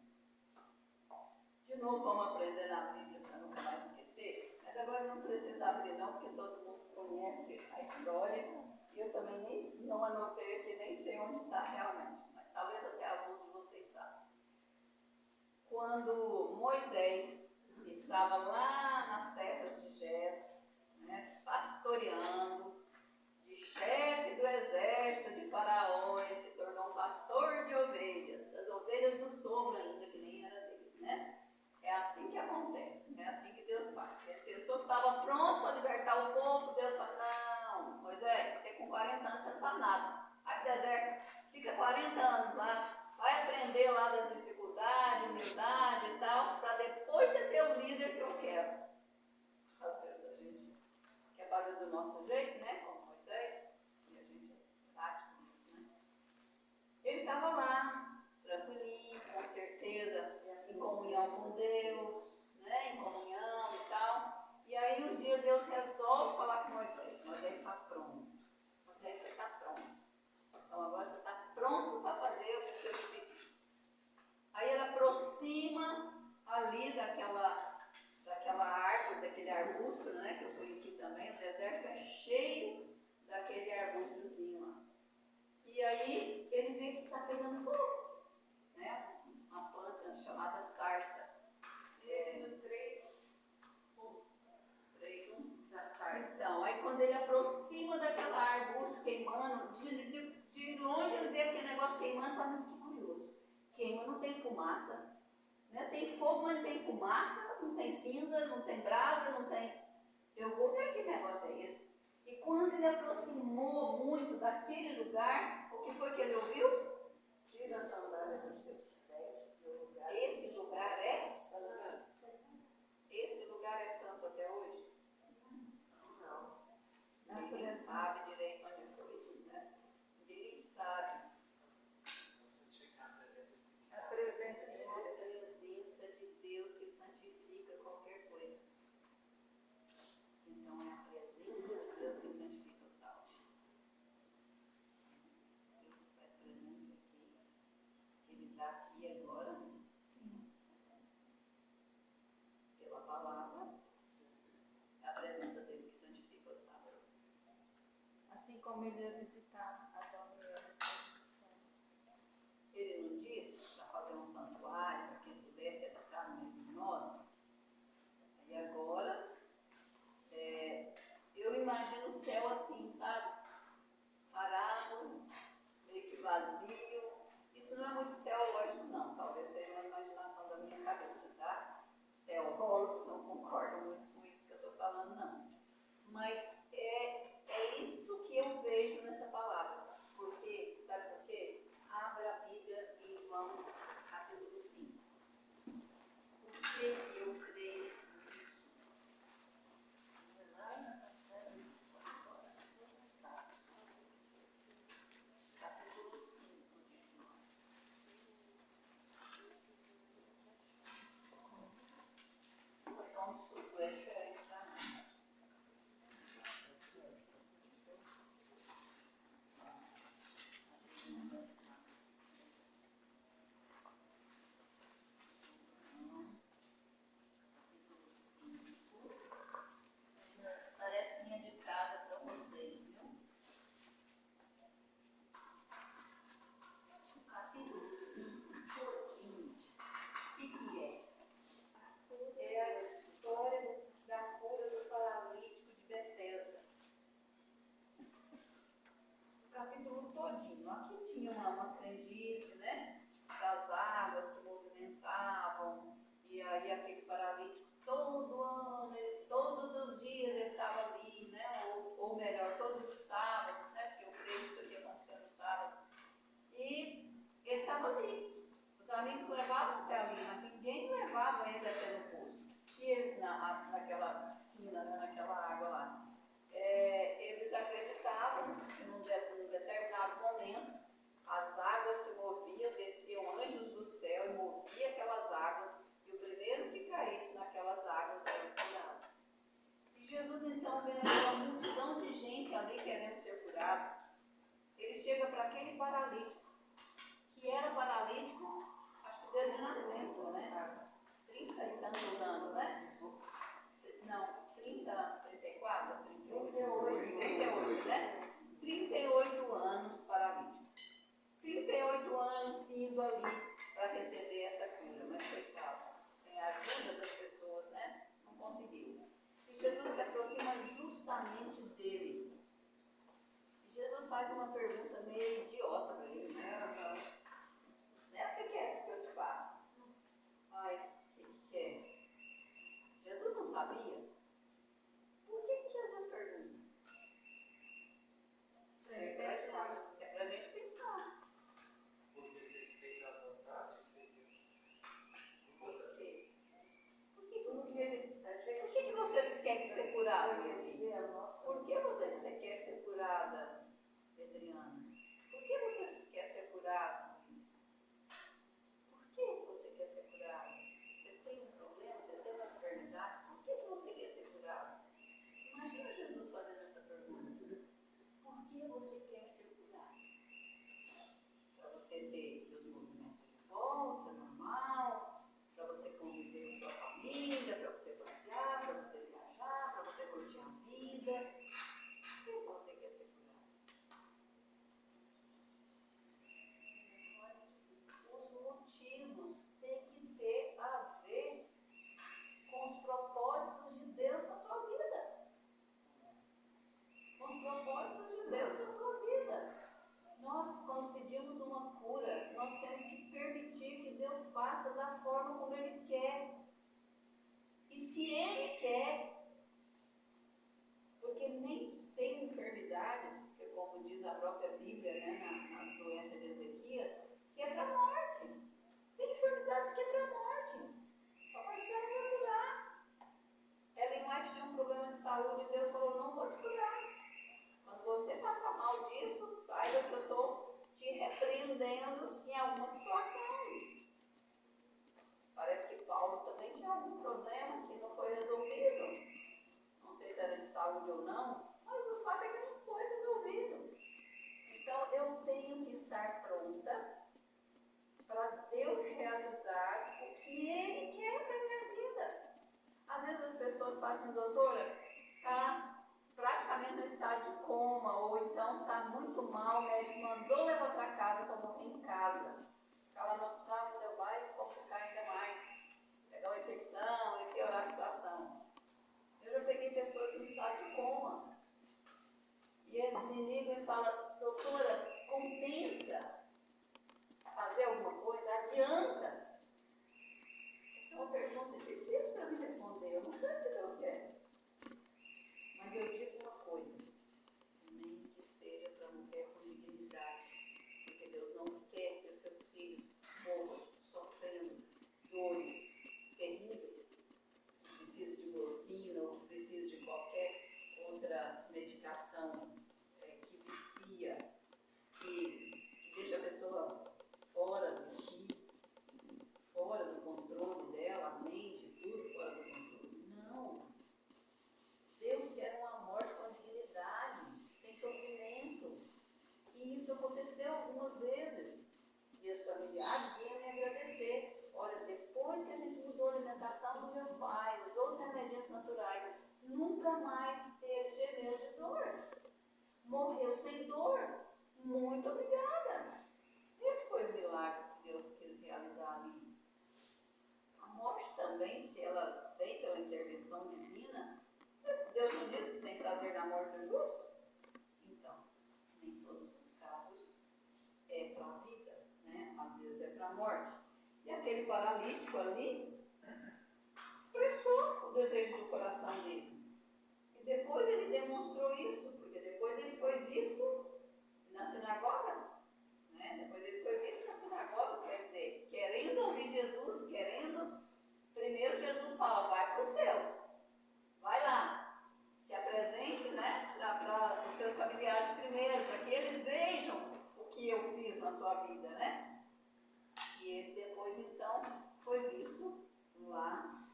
De novo vamos aprender na Bíblia para nunca mais esquecer. Mas agora não precisa abrir não, porque todo mundo conhece a história. E eu também nem, não anotei aqui, nem sei onde está realmente. Mas talvez até alguns de vocês sabem. Quando Moisés estava lá nas terras de Jetro, né, pastoreando, de chefe do exército de Faraó, ele se tornou um pastor de ovelhas, das ovelhas do sogro ainda, que nem era dele, né? É assim que acontece, é assim que Deus faz. Ele pensou que estava pronto para libertar o povo, Deus fala, não, Moisés, você com 40 anos você não sabe nada. Vai para o deserto, fica 40 anos lá, vai aprender lá das dificuldades, humildade e tal, para depois você ser o líder que eu quero. Às vezes a gente quer fazer do nosso jeito, né, como Moisés, e a gente é prático nisso, né? Ele estava lá, tranquilinho, com certeza, em comunhão com Deus, né, em comunhão e tal. E aí um dia Deus resolve falar com Moisés. Moisés está pronto. Moisés, você está pronto. Então agora você está pronto para fazer o que eu te pedi. Aí ele aproxima ali daquela árvore, daquele arbusto, né, que eu conheci também, o deserto é cheio daquele arbustozinho lá. E aí ele vê que está pegando fogo, né, uma planta chamada sarça. Êxodo 3:1 da sarça. Então, aí quando ele aproxima daquela arbusto queimando, de longe ele vê aquele negócio queimando e fala, mas que curioso, queima, não tem fumaça, né? Tem fogo, mas não tem fumaça, não tem cinza, não tem brasa, não tem... Eu vou ver que negócio é esse. E quando ele aproximou muito daquele lugar, o que foi que ele ouviu? Tira a sandália dos teus pés do lugar. Esse lugar é santo. Esse lugar é santo até hoje? Não. Ninguém sabe direito onde foi, né? Ninguém sabe. A presença de A Deus. presença de Deus que santifica qualquer coisa. Então é a presença de Deus que santifica o salvo. Deus se faz presente aqui. Ele está aqui agora. Pela palavra. É a presença dele que santifica o salvo. Assim como ele ia visitar Adão e Eva. Ele não disse para fazer um santuário, para que ele pudesse habitar no meio de nós? E agora, eu imagino o céu assim, sabe? Parado, meio que vazio. Isso não é muito teológico, não. Talvez seja uma imaginação da minha cabeça, tá? Os teólogos não concordam muito com isso que falando, não. Mas é isso que eu vejo nessa palavra. Porque, sabe por quê? Abra a Bíblia em João capítulo 5. Por que eu creio nisso? Capítulo 5 de João. Essa tom de sucesso é diferente da minha. Tarefinha de casa para vocês, viu? Capítulo 5, pouquinho. O que é? É a história da cura do paralítico de Betesda. O capítulo todinho. Aqui tinha uma crendice, né? Das águas que movimentavam. E aí aquele paralítico todo ano, todos os dias ele estava ali, né? Ou melhor, todos os sábados, né? Porque eu creio que isso aqui acontecia no sábado. E ele estava ali. Os amigos levavam até ali, mas ninguém levava ele até no poço. E ele, naquela piscina, né? Naquela água lá. Eles acreditavam que num determinado momento as águas se moviam, desciam anjos do céu e moviam aquelas águas. E o primeiro que caísse naquelas águas era curado. E Jesus então, vendo aquela multidão de gente ali querendo ser curado, ele chega para aquele paralítico, que era paralítico, acho que desde nascença, né? 30 e tantos anos, né? Não, 30, 34, 38, né? 38 anos paralítico. 38 anos indo ali para receber essa cura, mas coitado, sem a ajuda das pessoas, né? Não conseguiu. E Jesus se aproxima justamente dele. E Jesus faz uma pergunta meio idiota para ele, né? O que é isso que eu te faço? Ai, o que é? Jesus não sabia? Por que Jesus pergunta? É para a gente pensar. Porque ele respeita a vontade sem Deus. Por quê? Por que você quer ser curada? Por que você quer ser curada, Adriana? Por que você quer ser curada? Por que você quer ser curada? Você tem um problema? Você tem uma enfermidade? Por que você quer ser curada? Imagina Jesus fazendo essa pergunta. Por que você quer ser curado? Para você ter seus movimentos de volta, normal, para você conviver com sua família, para você passear, para você viajar, para você curtir a vida. Por que você quer ser curado? Os motivos têm que ter a ver com os propósitos de Deus na sua vida. Com os propósitos de Deus na sua vida. Nós, quando pedimos uma cura, nós temos que permitir que Deus faça da forma como Ele quer. E se Ele quer, porque nem tem enfermidades, que como diz a própria Bíblia, né, na doença de Ezequias, que é para a morte. Tem enfermidades que é para a morte. Papai do céu não vai curar. Ellen White tinha um problema de saúde e Deus falou, não vou te curar. Quando você passar mal disso, saiba que eu estou te repreendendo em alguma situação. Parece que Paulo também tinha algum problema que não foi resolvido. Não sei se era de saúde ou não, mas o fato é que não foi resolvido. Então eu tenho que estar pronta para Deus realizar o que Ele quer para a minha vida. Às vezes as pessoas falam assim, doutora, está praticamente no estado de coma, ou então está muito mal, o médico mandou levar para casa para morrer em casa. Ficar lá no hospital, ainda vai complicar ainda mais, pegar uma infecção e piorar a situação. Eu já peguei pessoas em estado de coma, e eles me ligam e falam, doutora, compensa fazer alguma coisa? Adianta? Essa é uma pergunta difícil para me responder, eu não sei o que Deus quer. mais ele gemeu de dor. Morreu sem dor. Muito obrigada. Esse foi o milagre que Deus quis realizar ali. A morte também, se ela vem pela intervenção divina, Deus não diz que tem prazer na morte do justo? Então, nem todos os casos é para a vida, né? Às vezes é para a morte. E aquele paralítico ali expressou o desejo do coração dele. E depois ele demonstrou isso, porque depois ele foi visto na sinagoga, né? Depois ele foi visto na sinagoga, quer dizer, querendo ouvir Jesus, primeiro Jesus fala, vai para os céus, vai lá, se apresente, né, para os seus familiares primeiro, para que eles vejam o que eu fiz na sua vida, né? E ele depois então foi visto lá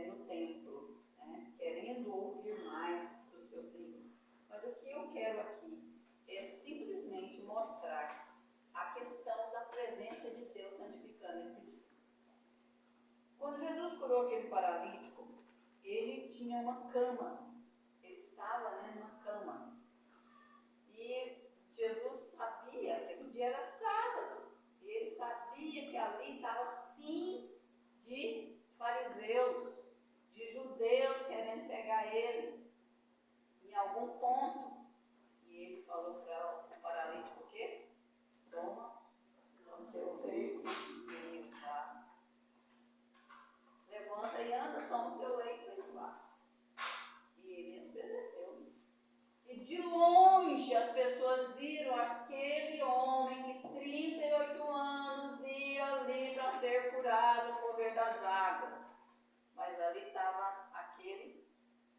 no templo, né, querendo ouvir mais do seu Senhor. Mas o que eu quero aqui é simplesmente mostrar a questão da presença de Deus santificando esse dia. Quando Jesus curou aquele paralítico, ele tinha uma cama, ele estava, né, numa cama. E Jesus sabia que aquele dia era sábado, e ele sabia que ali estava sim de fariseus, de judeus querendo pegar ele em algum ponto. E ele falou para o paralítico o quê? Toma o teu leito e vá. Levanta e anda, toma o seu leito e vá. E ele obedeceu. E de longe as pessoas viram aquele homem que 38 anos ia ali para ser curado no mover das águas. Mas ali estava aquele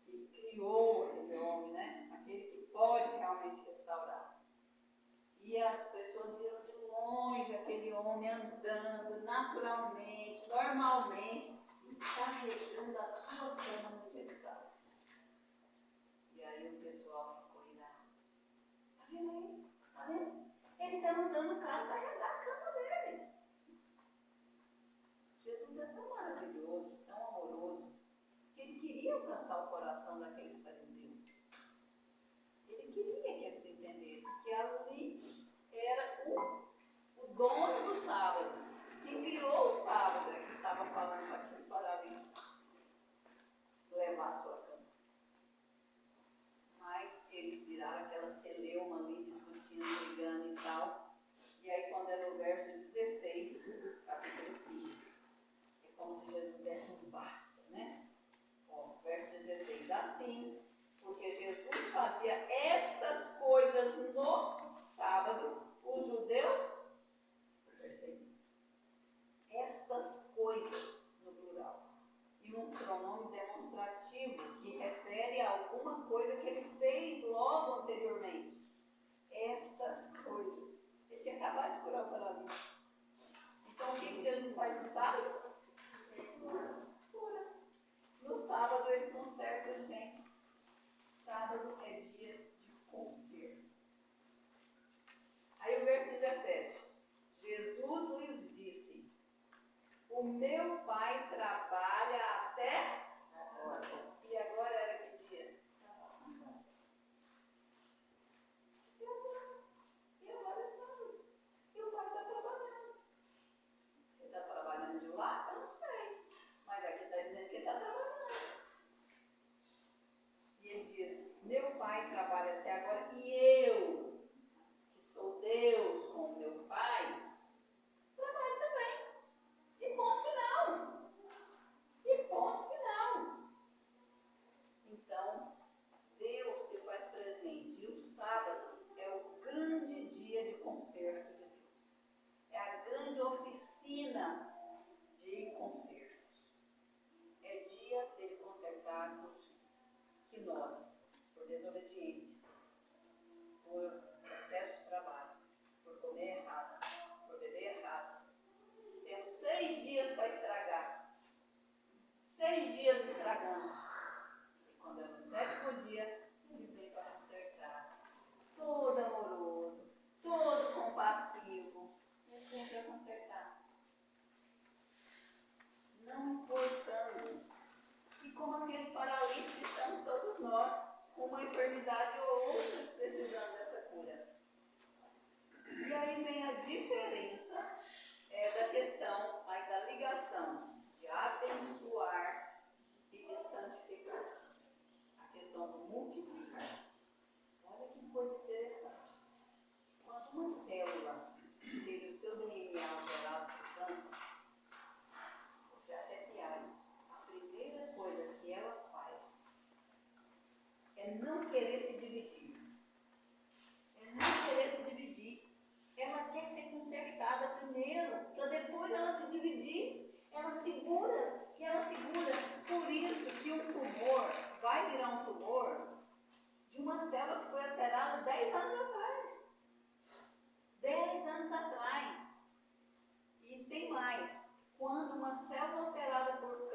que criou aquele homem, né? Aquele que pode realmente restaurar. E as pessoas viram de longe aquele homem andando naturalmente, normalmente, e carregando a sua cama no dia de sábado. E aí o pessoal ficou irado. Tá vendo aí? Tá vendo? Ele está mandando o cara carregar a cama dele. Jesus é tão maravilhoso, tão amoroso, que ele queria alcançar o coração daqueles fariseus. Ele queria que eles entendessem que ali era o dono do sábado. Quem criou o sábado é que estava falando para aquele paralítico levar a sua cama. Mas eles viraram aquela celeuma ali, discutindo, brigando e tal. E aí quando é no verso 16, capítulo 5, é como se Jesus desse um basta, né? Ó, verso 16, assim, porque Jesus fazia estas coisas no sábado, os judeus, estas coisas no plural, e um pronome demonstrativo que refere a alguma coisa que ele fez logo anteriormente. Estas coisas. Ele tinha acabado de curar o paralítico. Então o que Jesus faz no sábado? Curas. No sábado ele conserta urgência. Sábado é dia de conserto. Aí o verso 17. Jesus lhes disse: o meu Pai trabalha até agora. E agora era que dia? Sábado. E agora é sábado. E o Pai está trabalhando. Você está trabalhando de lá? Eu não sei. Mas aqui está dizendo que ele está trabalhando. E ele diz: meu Pai trabalha até agora e eu, que sou Deus com o meu Pai, trabalho também. E ponto final. depois ela se dividir, ela segura, e ela segura. Por isso que um tumor vai virar um tumor de uma célula que foi alterada 10 anos atrás. 10 anos atrás. E tem mais. Quando uma célula alterada pelo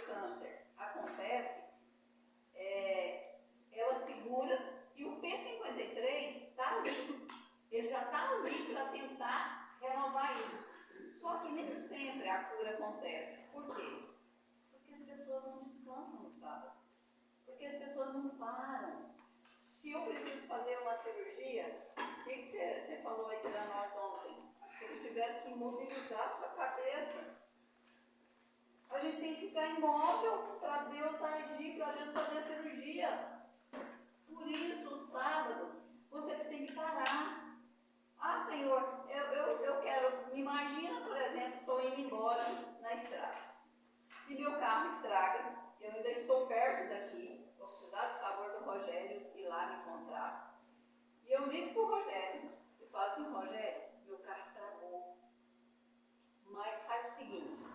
câncer acontece, ela segura e o P53 está ali. Ele já está ali para tentar renovar isso. Só que nem sempre a cura acontece. Por quê? Porque as pessoas não descansam no sábado. Porque as pessoas não param. Se eu preciso fazer uma cirurgia, o que você falou aí para nós ontem? Eles tiveram que imobilizar a sua cabeça. A gente tem que ficar imóvel para Deus agir, para Deus fazer a cirurgia. Por isso, o sábado, você tem que parar. Ah, Senhor, eu quero, me imagina, por exemplo, estou indo embora na estrada. E meu carro estraga, eu ainda estou perto daqui, vou precisar do favor do Rogério ir lá me encontrar. E eu ligo para o Rogério e falo assim: Rogério, meu carro estragou. Mas faz o seguinte,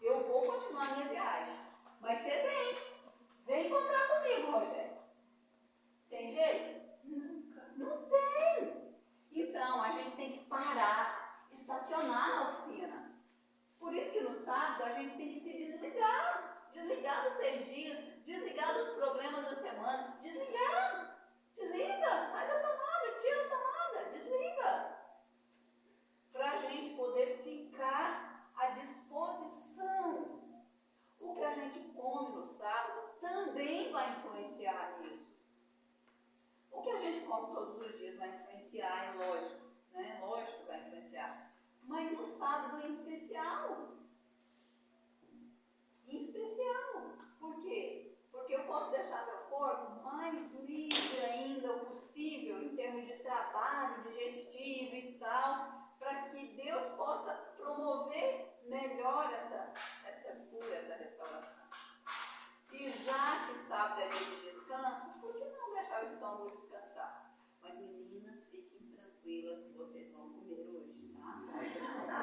eu vou continuar a minha viagem, mas você vem encontrar comigo, Rogério. Tem jeito? Não tem. Então, a gente tem que parar, estacionar na oficina. Por isso que no sábado a gente tem que se desligar. Desligar dos 6 dias, desligar dos problemas da semana. Desliga, sai da tomada, tira a tomada, desliga. Para a gente poder ficar à disposição. O que a gente come no sábado também vai influenciar nisso. O que a gente come todos os dias vai influenciar, é lógico, né? Lógico que vai influenciar. Mas no sábado em especial. Em especial. Por quê? Porque eu posso deixar meu corpo mais livre ainda o possível em termos de trabalho digestivo e tal, para que Deus possa promover melhor essa cura, essa restauração. E já que sábado é dia de descanso, por que não deixar o estômago descansar? Mas meninas, fiquem tranquilas que vocês vão comer hoje, tá?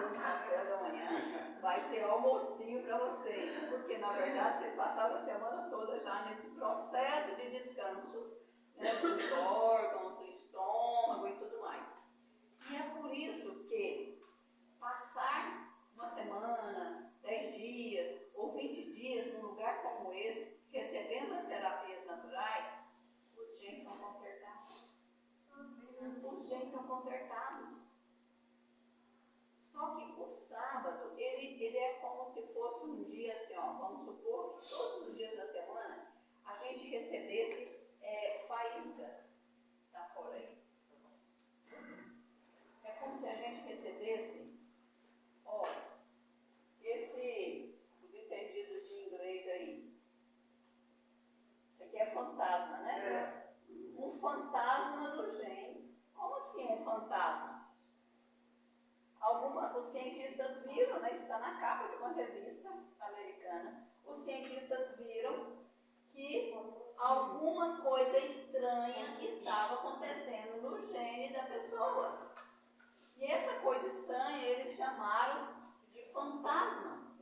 No café da manhã vai ter almocinho para vocês, porque na verdade vocês passaram a semana toda já nesse processo de descanso, né, dos órgãos, do estômago e tudo mais. E é por isso que passar uma semana, 10 dias ou 20 dias num lugar como esse, recebendo as terapias naturais, os genes são consertados. Os genes são consertados. Só que o sábado, ele é como se fosse um dia assim, ó, vamos supor que todos os dias da semana a gente recebesse faísca. Tá fora aí. É como se a gente recebesse, ó, os entendidos de inglês aí. Isso aqui é fantasma, né? Um fantasma do gene. Como assim um fantasma? Os cientistas viram, né, está na capa de uma revista americana, os cientistas viram que alguma coisa estranha estava acontecendo no gene da pessoa. E essa coisa estranha eles chamaram de fantasma.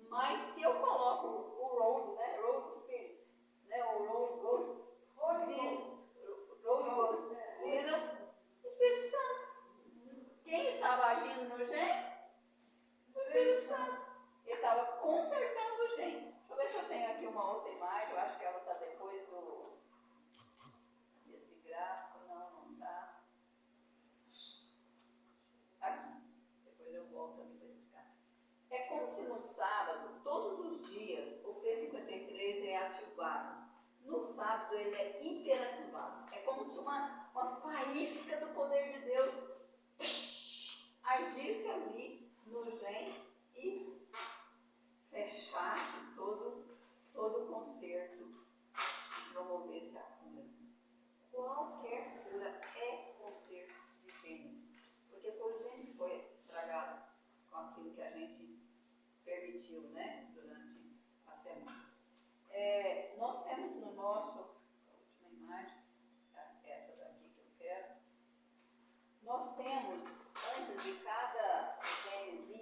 Mas se eu coloco o road, né, road spirit, né, o road ghost, vira o Espírito Santo. Quem estava agindo no gene? O Espírito Santo. Ele estava consertando o gene. Deixa eu ver se eu tenho aqui uma outra imagem. Eu acho que ela está depois desse gráfico. Não está. Aqui. Depois eu volto ali para explicar. É como se no sábado, todos os dias, o P53 é ativado. No sábado ele é hiperativado. É como se uma faísca do poder de Deus agisse ali no gene e fechasse todo o conserto e promovesse a cura. Qualquer cura é conserto de genes, porque foi o gene que foi estragado com aquilo que a gente permitiu, né, durante a semana. Nós temos no nosso, essa última imagem, essa daqui que eu quero, nós temos, antes de cada genezinho,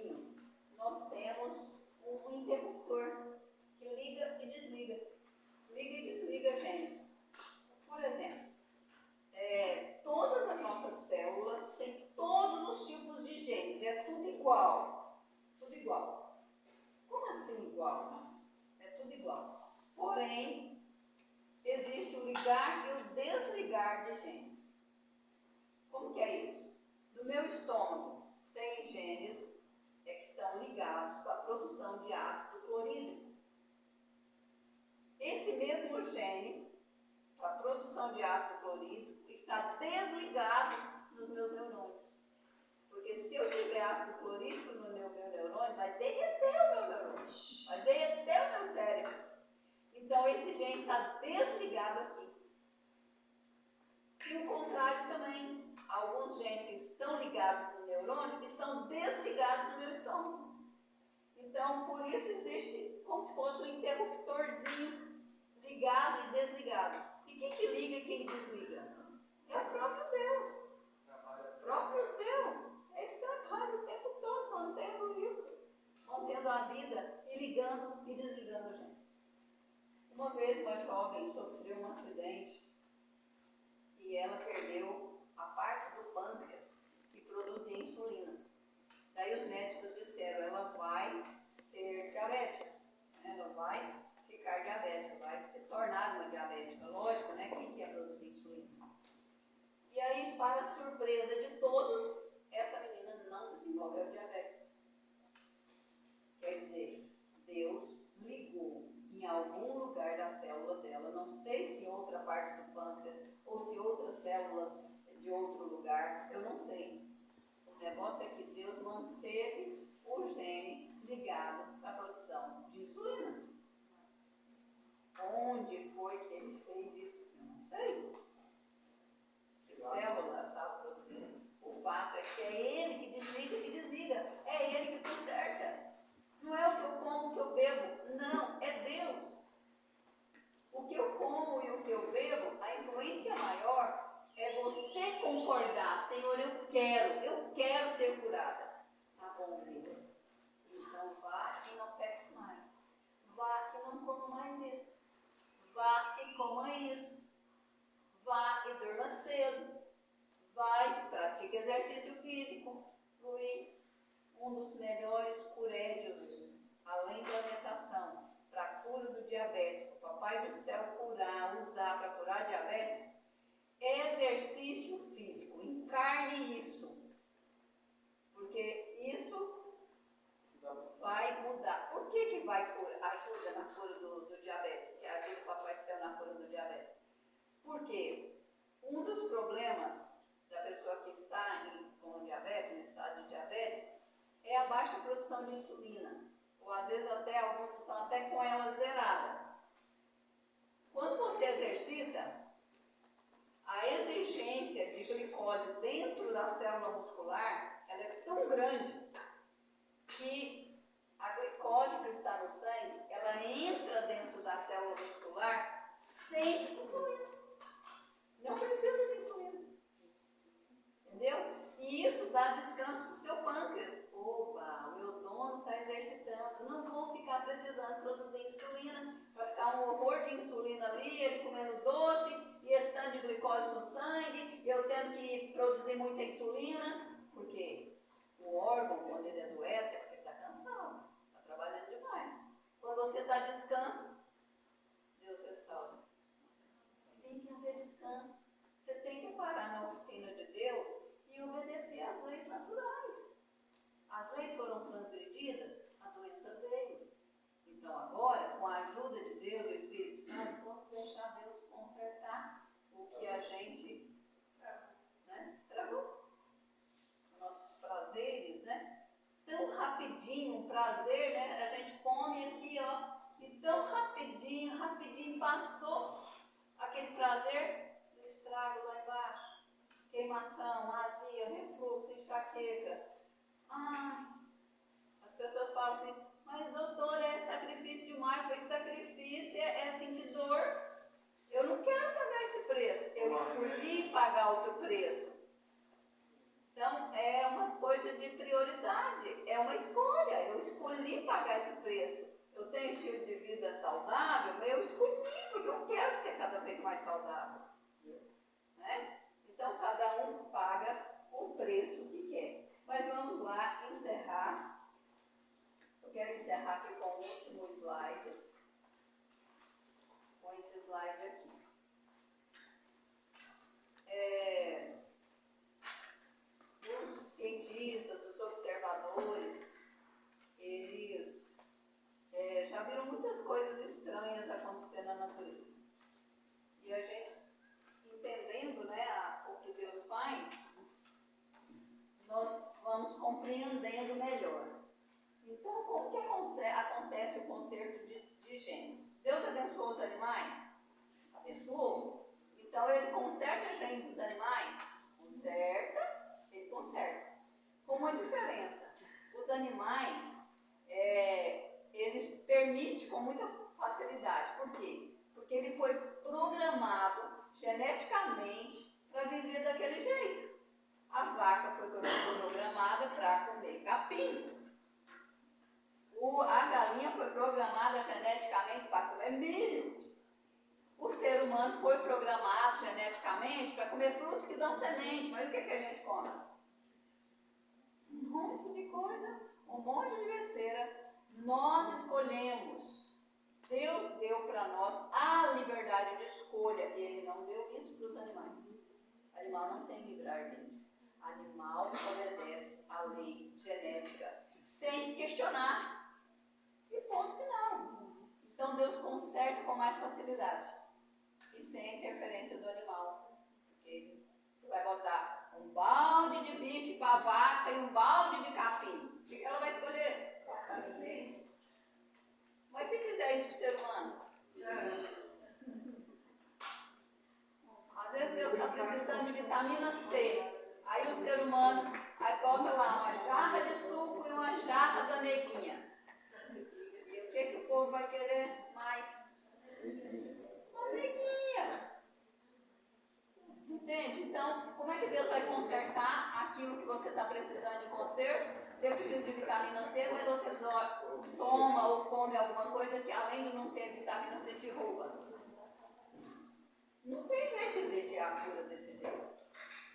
igual. Tudo igual. Como assim igual? É tudo igual. Porém, existe o ligar e o desligar de genes. Como que é isso? No meu estômago tem genes que estão ligados com a produção de ácido clorídrico. Esse mesmo gene, com a produção de ácido clorídrico, está desligado nos meus neurônios. Porque se eu tiver ácido clorídrico no meu neurônio, vai derreter o meu neurônio, vai derreter o meu cérebro. Então esse gene está desligado aqui. E o contrário também. Alguns genes que estão ligados no neurônio estão desligados no meu estômago. Então, por isso existe como se fosse um interruptorzinho ligado e desligado. E quem que liga e quem desliga? É o próprio Deus. O próprio Deus. Ele trabalha o tempo todo mantendo isso. Mantendo a vida e ligando e desligando genes. Uma vez uma jovem sofreu um acidente e ela perdeu a parte do pâncreas que produzia insulina. Daí os médicos disseram, ela vai ser diabética, ela vai ficar diabética, vai se tornar uma diabética. Lógico, né? Quem quer produzir insulina? E aí, para surpresa de todos, essa menina não desenvolveu diabetes. Quer dizer, Deus ligou em algum lugar da célula dela, não sei se outra parte do pâncreas ou se outras células de outro lugar, eu não sei. O negócio é que Deus manteve o gene ligado à produção de insulina. Onde foi que ele fez isso? Eu não sei. Que célula estava produzindo? O fato é que é ele que desliga, é ele que conserta. Não é o que eu como, o que eu bebo, não, é Deus. O que eu como e o que eu bebo, a influência maior é você concordar, Senhor, eu quero ser curada. Tá bom, filha. Então vá e não peques mais. Vá e não coma mais isso. Vá e coma isso. Vá e durma cedo. Vai e pratique exercício físico. Luiz, um dos melhores curédios, além da alimentação, para a cura do diabetes, o Papai do Céu usar para curar diabetes, é exercício físico. Encarne isso. Porque isso vai mudar. Por que vai ajuda na cura do diabetes? Que ajuda o Papai do Céu na cura do diabetes? Porque um dos problemas da pessoa que está com diabetes, no estado de diabetes, é a baixa produção de insulina. Ou às vezes até alguns estão até com ela zerada. Quando você exercita, a exigência de glicose dentro da célula muscular, ela é tão grande que a glicose que está no sangue, ela entra dentro da célula muscular sem insulina. Não precisa de insulina. Entendeu? E isso dá descanso para o seu pâncreas. Opa, o meu dono está exercitando, não vou ficar precisando produzir insulina, vai ficar um horror de insulina ali, ele comendo doce, e esse tanto de glicose no sangue, eu tendo que produzir muita insulina, porque o órgão, quando ele adoece, é porque ele está cansado, está trabalhando demais. Quando você está descanso, Deus restaura. Tem que haver descanso. Você tem que parar na oficina de Deus e obedecer às leis naturais. As leis foram transgredidas, a doença veio. Então agora, com a ajuda de Deus, do Espírito Santo, vamos deixar Deus consertar o que a gente estragou. Nossos prazeres, né? Tão rapidinho, um prazer, né? A gente come aqui, ó, e tão rapidinho passou aquele prazer do estrago lá embaixo. Queimação, azia, refluxo, enxaqueca. As pessoas falam assim, mas doutor, é sacrifício demais, foi sacrifício, é sentir dor. Eu não quero pagar esse preço, eu escolhi pagar o teu preço. Então é uma coisa de prioridade, é uma escolha, eu escolhi pagar esse preço. Eu tenho estilo de vida saudável, mas eu escolhi porque eu quero ser cada vez mais saudável. Né? Então cada um paga o preço que quer. Mas vamos lá encerrar. Então, como que acontece o conserto de genes? Deus abençoou os animais? Abençoou. Então, ele conserta a gene dos animais? Conserta, ele conserta. Com uma diferença. Os animais, eles permitem com muita facilidade. Por quê? Porque ele foi programado geneticamente para viver daquele jeito. A vaca foi programada para comer capim. A galinha foi programada geneticamente para comer milho. O ser humano foi programado geneticamente para comer frutos que dão semente. Mas o que a gente come? Um monte de coisa, um monte de besteira. Nós escolhemos. Deus deu para nós a liberdade de escolha e Ele não deu isso para os animais. O animal não tem livre-arbítrio. Animal obedece à lei genética sem questionar. E ponto final. Então Deus conserta com mais facilidade e sem interferência do animal. Porque você vai botar um balde de bife para a vaca e um balde de capim. O que ela vai escolher? Capim. Mas se quiser isso para o ser humano? Às vezes Deus está precisando de vitamina C. Aí o ser humano, aí bota lá uma jarra de suco e uma jarra da neguinha. E o que o povo vai querer mais? Uma neguinha. Entende? Então, como é que Deus vai consertar aquilo que você está precisando de conserto? Você precisa de vitamina C, mas você toma ou come alguma coisa que além de não ter vitamina C te rouba. Não tem jeito de exigir a cura desse jeito.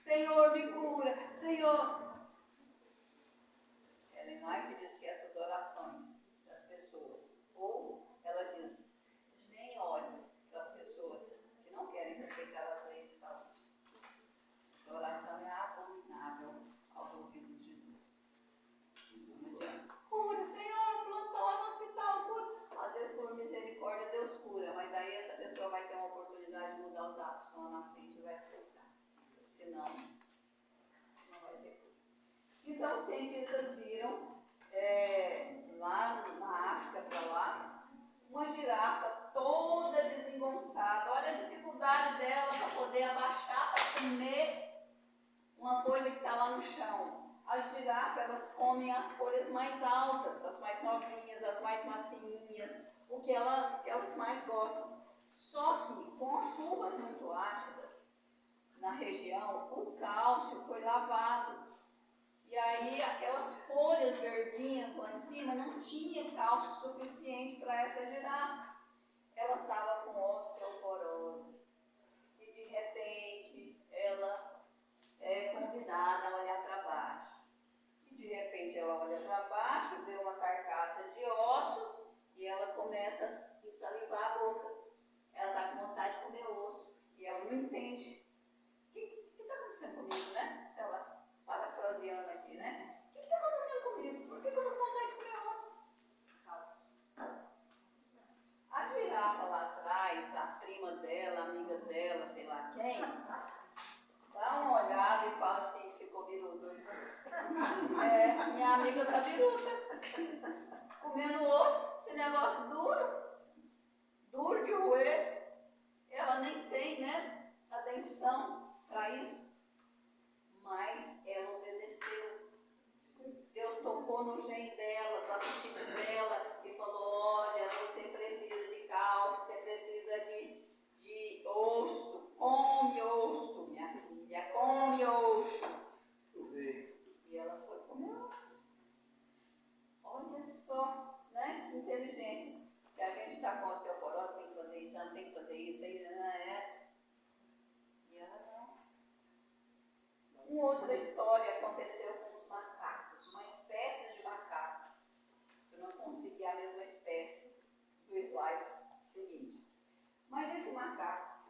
Senhor, me cura, Senhor. Ellen White diz que essas orações das pessoas, ou ela diz, nem olhe para as pessoas que não querem respeitar as leis de saúde. Essa oração é abominável aos ouvidos de Deus. Não adianta. Cura, Senhor, fulano está lá no hospital, cura. Às vezes, por misericórdia, Deus cura, mas daí essa pessoa vai ter uma oportunidade de mudar os atos lá na frente e vai aceitar. Senão, não vai ter cura. Então, os cientistas viram, lá na África, para lá, uma girafa toda desengonçada. Olha a dificuldade dela para poder abaixar para comer uma coisa que está lá no chão. As girafas, elas comem as folhas mais altas, as mais novinhas, as mais macinhas, o que elas mais gostam. Só que, com as chuvas muito ácidas na região, o cálcio foi lavado. E aí, aquelas folhas verdinhas lá em cima não tinha cálcio suficiente para essa girafa. Ela estava com osteoporose. E, de repente, ela é convidada a olhar para baixo. E, de repente, ela olha para baixo, vê uma carcaça de ossos e ela começa a salivar a boca. Ela está com vontade de comer osso. E ela não entende. O que está acontecendo comigo, né? Sei lá. Parafraseando aqui, né? O que está acontecendo comigo? Por que eu estou com vontade de comer osso? A girafa lá atrás, a prima dela, a amiga dela, sei lá quem, dá uma olhada e fala assim, ficou biruta. Minha amiga está biruta. Comendo osso, esse negócio duro de roer. Ela nem tem, né, a dentição para isso. Mas ela obedeceu. Deus tocou no gene dela, no apetite dela e falou, olha, você precisa de cálcio, você precisa de osso, come osso, minha filha, come osso. E ela foi comer osso. Olha só, né, que inteligência. Se a gente está com osteoporose, tem que fazer isso, não tem que fazer isso, tem que... E ela não. Uma outra história aconteceu com os macacos, uma espécie de macaco. Eu não consegui a mesma espécie do slide seguinte. Mas esse macaco,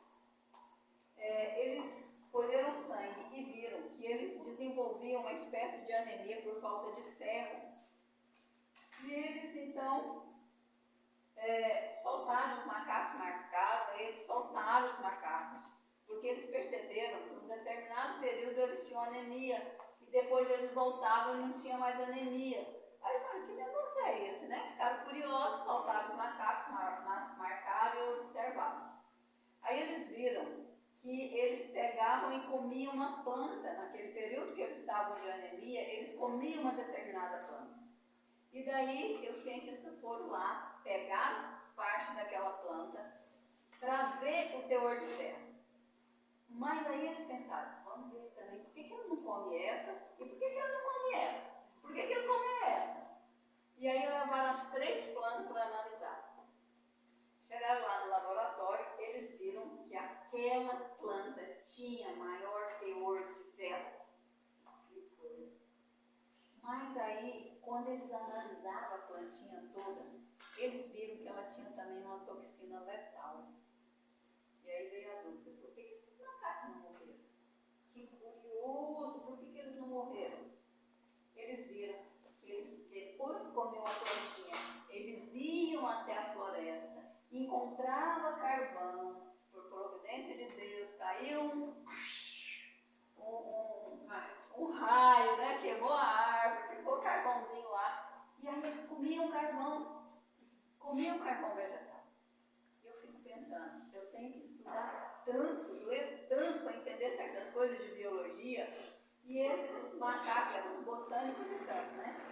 eles colheram sangue e viram que eles desenvolviam uma espécie de anemia por falta de ferro. E eles então soltaram os macacos, soltaram os macacos. Porque eles perceberam que num determinado período eles tinham anemia e depois eles voltavam e não tinha mais anemia. Aí eu falei, que negócio é esse? que eles pegavam e comiam uma planta, naquele período que eles estavam de anemia, eles comiam uma determinada planta. E daí os cientistas foram lá, pegaram parte daquela planta para ver o teor de ferro. Mas aí eles pensaram, vamos ver também, por que ele não come essa e por que ele não come essa? Por que ele come essa? E aí levaram as 3 plantas para analisar. Chegaram lá no laboratório, eles viram que aquela planta tinha maior teor de ferro. Que coisa. Mas aí, quando eles analisaram a plantinha toda, eles viram que ela tinha também uma toxina letal. E aí veio a dúvida, por que esses macacos não morreram? Que curioso, por que eles não morreram? Eles viram que eles, depois que comiam a plantinha, eles iam até a floresta, encontrava carvão, por providência de Deus, caiu um raio, né? Queimou a árvore, ficou carvãozinho lá, e aí eles comiam carvão vegetal. E eu fico pensando, eu tenho que estudar tanto, ler tanto para entender certas coisas de biologia, e esses macacos, os botânicos então, né?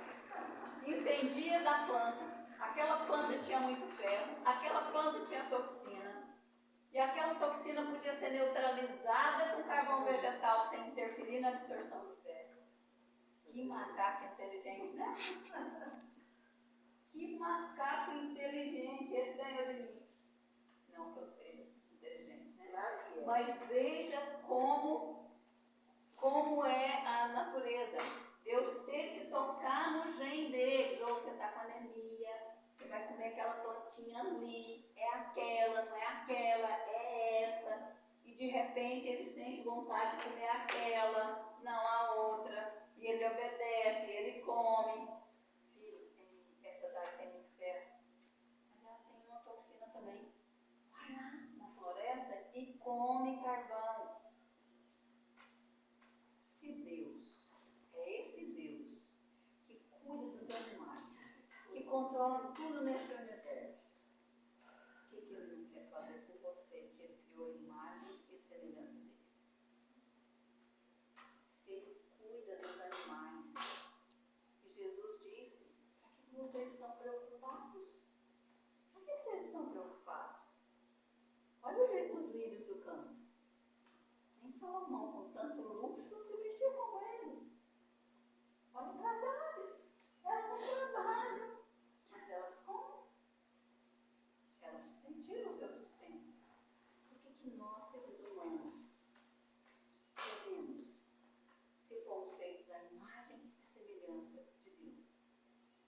Entendia da planta, aquela planta tinha muito ferro, aquela planta tinha toxina, e aquela toxina podia ser neutralizada com carvão vegetal sem interferir na absorção do ferro. Que macaco inteligente, né? Que macaco inteligente, esse ganhou de mim. Não que eu seja inteligente, né? Claro que é. Mas veja como é a natureza. Deus teve que tocar no gene deles. Ou você está com anemia, você vai comer aquela plantinha ali, é aquela, não é aquela, é essa. E de repente ele sente vontade de comer aquela, não a outra. E ele obedece, ele come. Filho, essa daí tem muito ferro. Mas ela tem uma toxina também. Vai lá na floresta e come carvão. Se Deus é esse Deus que cuida dos animais, que controla tudo nesse universo, o que ele não quer fazer por você, que ele criou a imagem e semelhança dele? Se ele cuida dos animais, e Jesus disse, por que vocês estão preocupados? Por que vocês estão preocupados? Olha os lírios do campo. Nem Salomão, com tanto luxo, se vestiu como eles. Olha para as aves. Elas não trabalham, mas elas comem. Elas tiram o seu sustento. Por que nós, seres humanos, devemos, se fomos feitos à imagem e semelhança de Deus,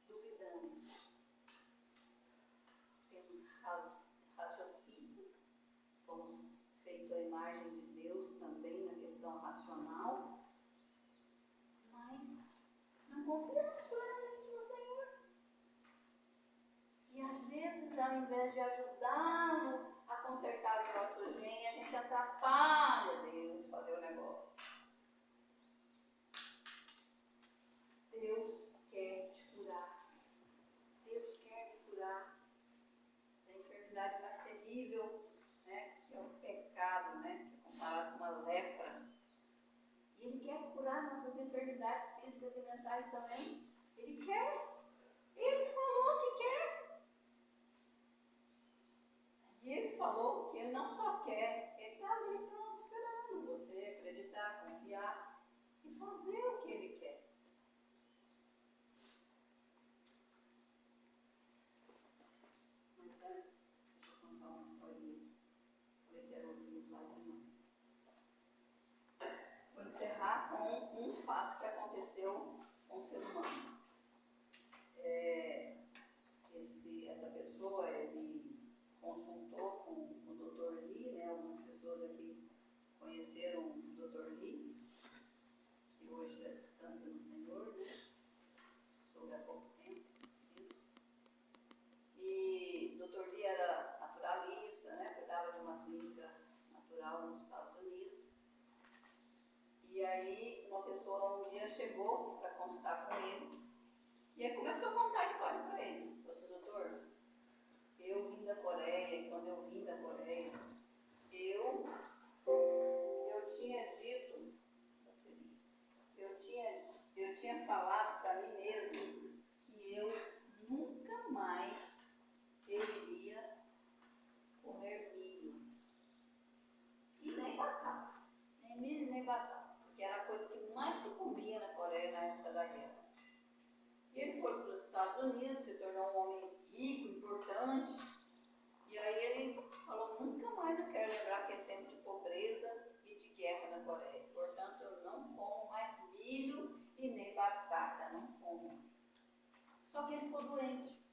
duvidamos, temos raciocínio, fomos feitos à imagem de Deus também na questão racional, mas não confiamos plenamente no Senhor. E às vezes, ao invés de ajudá-lo a consertar o nosso gene, a gente atrapalha Deus fazer o negócio. Deus quer te curar. Deus quer me curar da enfermidade mais terrível, né, que é o pecado, né, que é comparado com uma lepra. E Ele quer curar nossas enfermidades físicas e mentais também. Ele quer. Ele falou que quer. E Ele falou que Ele não só quer, Ele está ali pronto esperando você acreditar, confiar e fazer o que Ele quer. Mas antes, deixa eu contar uma historinha. Vou ler o último slide. Vou encerrar com um fato que aconteceu com o ser humano. Essa pessoa, ele consultou com o Dr. Lee, né? Algumas pessoas aqui conheceram o Dr. Lee, que hoje já descansa no Senhor, né? Soube há pouco tempo disso. E o Dr. Lee era naturalista, né? Cuidava de uma clínica natural nos Estados Unidos. E aí uma pessoa um dia chegou para consultar com ele e aí começou a contar a história para ele. Falou assim, doutor, eu vim da Coreia, e quando eu vim da Coreia, eu tinha falado para mim mesmo que eu nunca mais eu iria comer milho. E nem batata. Nem milho, nem batata. Porque era a coisa que mais se comia na Coreia na época da guerra. E ele foi para os Estados Unidos, se tornou um homem rico, importante. E aí ele falou, nunca mais eu quero lembrar aquele tempo de pobreza e de guerra na Coreia. Portanto, eu não como mais milho e nem batata, não como. Só que ele ficou doente.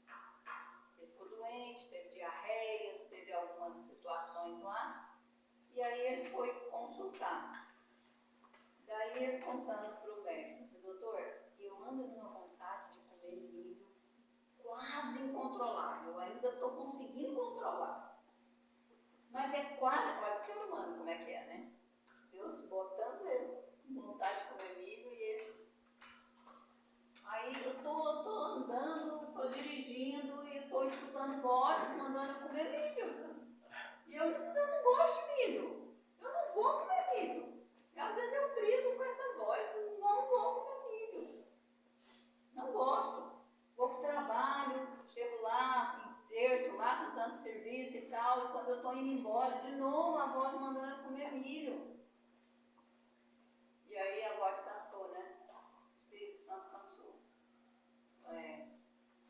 Ele ficou doente, teve diarreias, teve algumas situações lá. E aí ele foi consultar. Daí ele contando para o médico, disse, doutor, eu ando numa vontade de comer milho quase incontrolável. Eu ainda estou conseguindo controlar. Mas é quase, olha o ser humano como é que é, né? Deus botando ele com vontade de comer milho e ele... Aí eu tô andando, tô dirigindo e tô escutando vozes mandando eu comer milho. E eu não gosto de milho. Eu não vou comer milho. E às vezes eu brigo com essa voz, não vou comer milho. Não gosto. Vou pro trabalho, chego lá, inteiro, lá contando serviço e tal, e quando eu estou indo embora, de novo a voz mandando eu comer milho. E aí a voz cansou, né? O Espírito Santo cansou.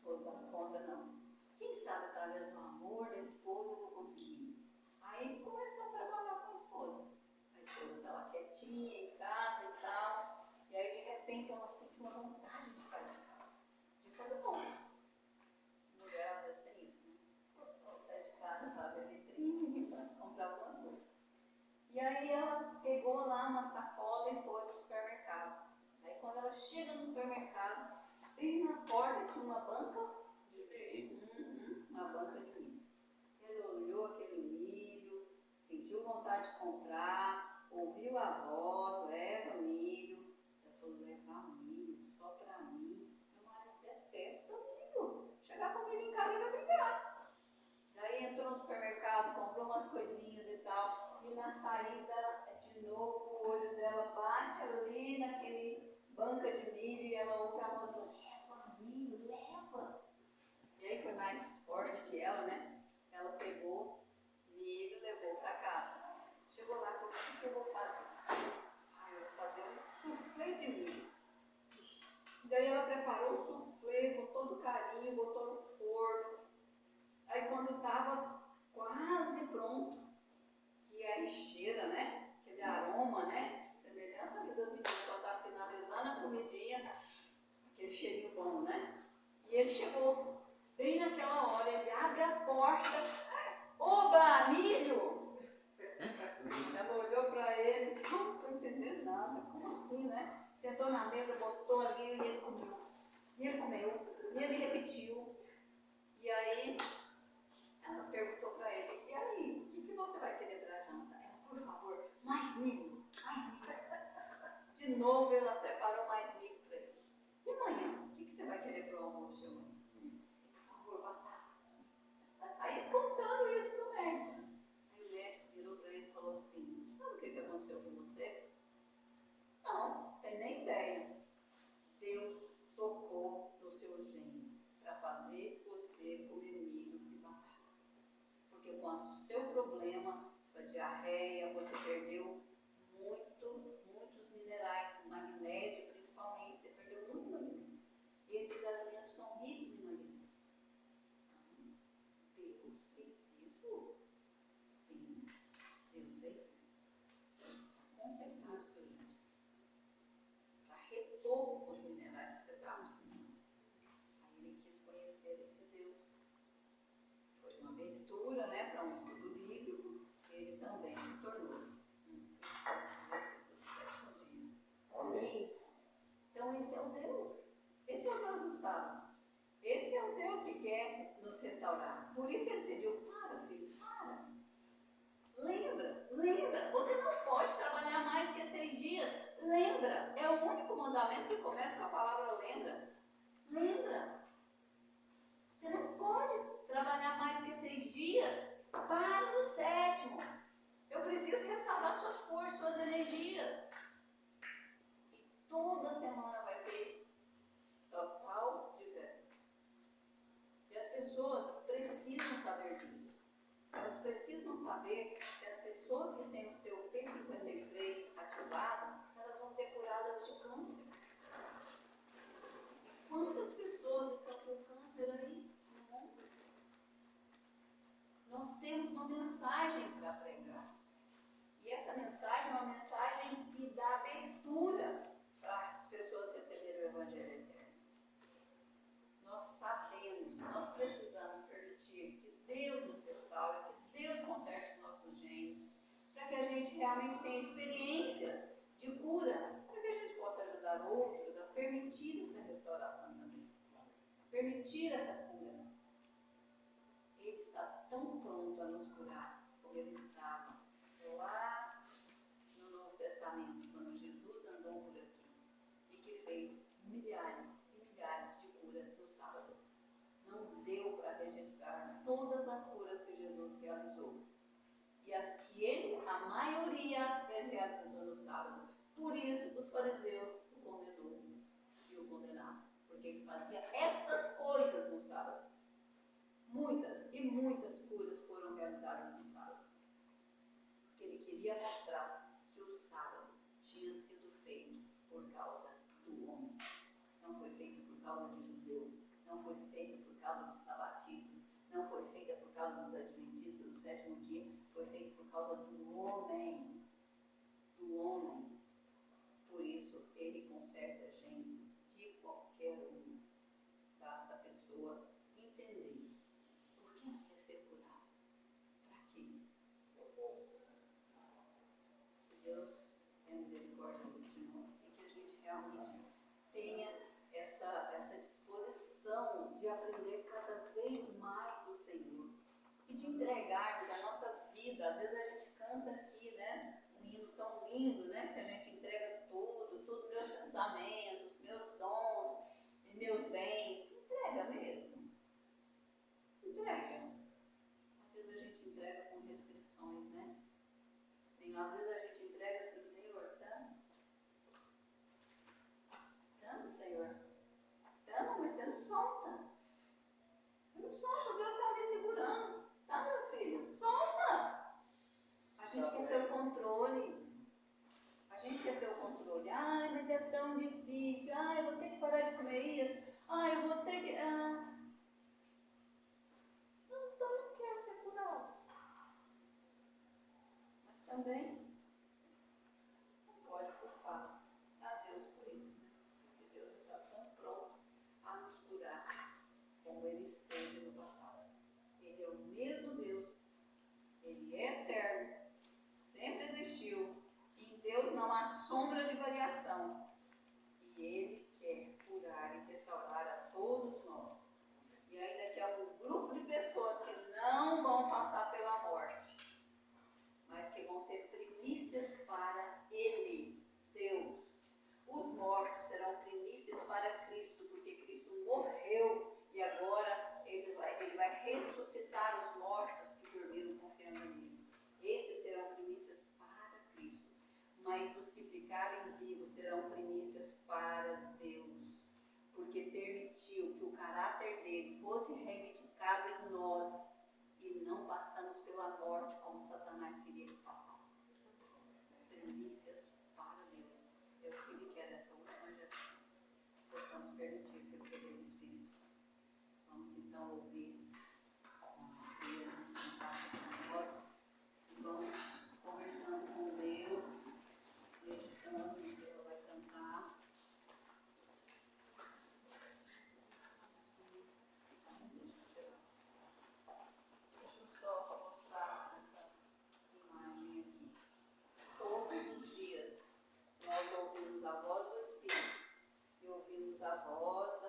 Vou dar conta não. Quem sabe através do amor da esposa eu vou conseguir. Aí ele começou a trabalhar com a esposa. A esposa estava quietinha em casa e tal, e aí de repente ela sente uma vontade de sair de casa, de fazer compras. Mulher às vezes tem isso, né? Ela sai de casa para ver vitrine, para comprar alguma coisa. E aí ela pegou lá uma sacola e foi para o supermercado. Aí quando ela chega no supermercado, bem na porta tinha uma banca de milho. Uma banca de milho. Ele olhou aquele milho, sentiu vontade de comprar, ouviu a voz, leva milho. Ela falou, levar milho só para mim? Meu marido detesta milho. Chegar com milho em casa ele vai brigar. Daí entrou no supermercado, comprou umas coisinhas e tal, e na saída, de novo, o olho dela bate ali naquele banca de milho e ela ouve a voz, leva milho, leva. E aí foi mais forte que ela, né? Ela pegou milho e levou para casa. Chegou lá e falou, o que eu vou fazer? Eu vou fazer um soufflé de milho. Daí ela preparou o soufflé com todo carinho, botou no forno. Aí quando estava quase pronto, que aí cheira, né? Aquele aroma, né? Semelhança ali das meninas, ela estava finalizando a comidinha, aquele cheirinho bom, né? E ele chegou, bem naquela hora, ele abre a porta, oba, milho! Ela olhou para ele, não estou entendendo nada, como assim, né? Sentou na mesa, botou ali e ele comeu. E ele comeu, e ele repetiu. E aí, ela perguntou para ele, e aí, o que você vai querer para a janta? Ela, por favor, mais milho, mais milho. De novo, ela preparou mais milho para ele. E amanhã, o que você vai querer para o almoço amanhã? Por favor, batata. Aí, contando isso para o médico. Aí o médico virou para ele e falou assim, sabe o que aconteceu com você? Não, tem nem ideia. Deus tocou no seu gênio para fazer você comer milho e batata. Porque com o seu problema, sua diarreia, você perdeu muitos minerais, magnésio principalmente, você perdeu muito magnésio. E esses alimentos são ricos em magnésio. Deus fez isso? Sim, Deus fez isso. Para consertar o seu gênio. Para repor os minerais que você estava precisando. Aí ele quis conhecer esse Deus. Foi uma abertura, né, para um estudo bíblico, ele também se tornou um cristão. Amém. Então esse é o Deus. Esse é o Deus do sábado. Esse é o Deus que quer nos restaurar. Por isso ele pediu, para filho, para. Lembra, você não pode trabalhar mais do que 6 dias. Lembra, é o único mandamento que começa com a palavra lembra. Lembra. Você não pode trabalhar mais do que 6 dias. Para no 7º. Eu preciso restaurar suas forças, suas energias. E toda semana vai ter Nós temos uma mensagem para pregar. E essa mensagem é uma mensagem que dá abertura para as pessoas receberem o Evangelho eterno. Nós sabemos, nós precisamos permitir que Deus nos restaure, que Deus conserte os nossos genes, para que a gente realmente tenha experiências de cura, para que a gente possa ajudar outros a permitir essa restauração também, permitir essa cura. Ele está tão pronto a nos curar como ele estava lá no Novo Testamento, quando Jesus andou por aqui e que fez milhares e milhares de curas no sábado. Não deu para registrar todas as curas que Jesus realizou. E as que ele, a maioria, ele realizou no sábado. Por isso, os fariseus o condenou e o condenaram. Porque ele fazia estas coisas no sábado. Muitas e muitas curas foram realizadas no sábado. Porque ele queria mostrar que o sábado tinha sido feito por causa do homem. Não foi feito por causa de judeu. Não foi feito por causa dos sabatistas. Não foi feita por causa dos adventistas do sétimo dia. Foi feito por causa do homem. Do homem. Por isso, ele conserta a gente de qualquer um. Basta a pessoa entender. Por que não quer ser curado? Para quê? Que Deus tenha misericórdia de nós e que a gente realmente tenha essa disposição de aprender cada vez mais do Senhor e de entregarmos a nossa vida. Às vezes a gente canta aqui, né? Um hino tão lindo, né? Que a gente entrega tudo, meus pensamentos, meus dons e meus bens. Entrega mesmo. Entrega. Às vezes a gente entrega com restrições, né? Às vezes a gente entrega assim, Senhor, tamo, Senhor. Tamo, mas você não solta. Você não solta, Deus está me segurando. Tá, meu filho? Solta! A gente quer ter o controle. A gente quer ter o controle. Ai, mas é tão difícil. Ai, eu vou ter que parar de comer isso. Ai, eu vou ter que... Então não quer ser curado. Mas também não pode culpar a Deus por isso, né? Porque Deus está tão pronto a nos curar como Ele esteve no passado. Ele é o mesmo Deus, Ele é eterno, sempre existiu, e em Deus não há sombra de variação. E Ele quer curar e restaurar a todos nós. E ainda que há um grupo de pessoas que não vão passar pela morte, mas que vão ser primícias para Ele, Deus. Os mortos serão primícias para Cristo, porque Cristo morreu e agora Ele vai ressuscitar os mortos que dormiram confiando nele. Esses serão primícias para Cristo, mas os que ficarem vivos serão primícias para Deus, porque permitiu que o caráter dele fosse reivindicado em nós e não passamos pela morte como Satanás queria que passássemos. Primícias para Deus. É o que Ele quer dessa última geração. Possamos permitir pelo poder do Espírito Santo. Vamos então ouvir a Bia cantar com nós e vamos conversando com Deus, meditando no que ela vai cantar. Deixa eu só mostrar essa imagem aqui. Todos os dias nós ouvimos a voz do Espírito e ouvimos a voz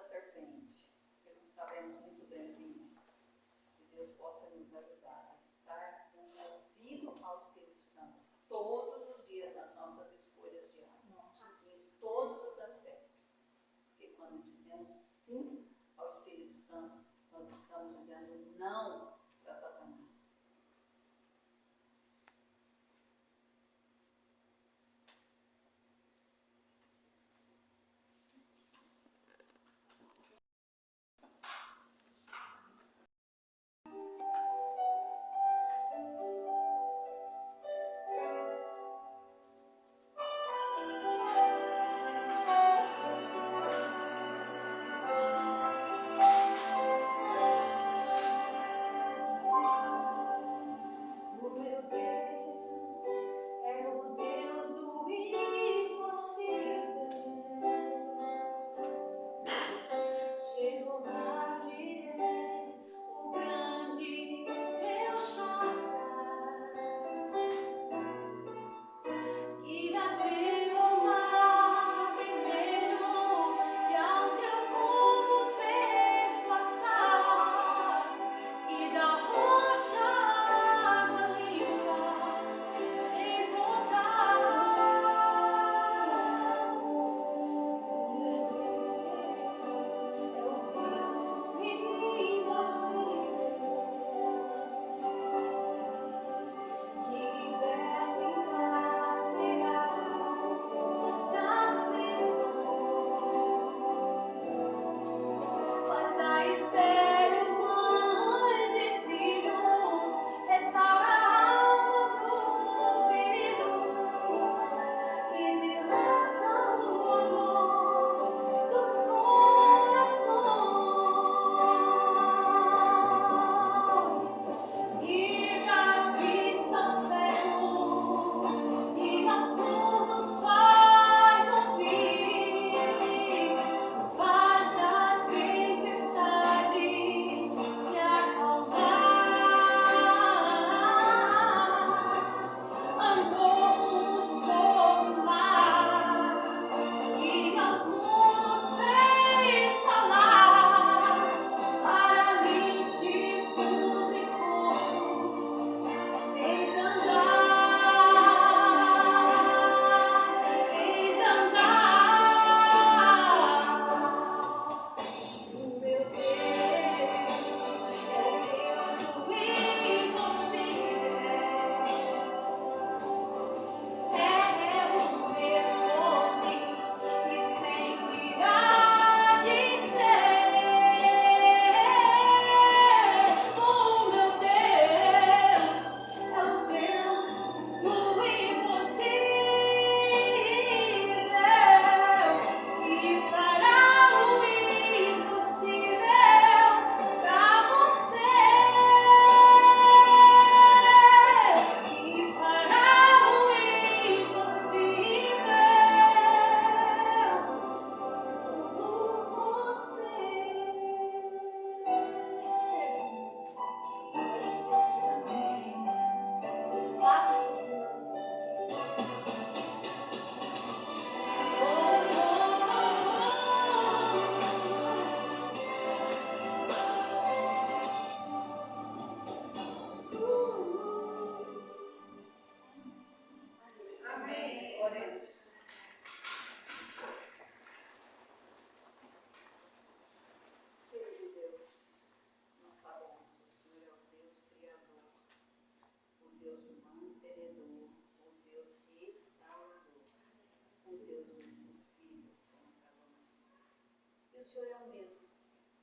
Senhor é o mesmo.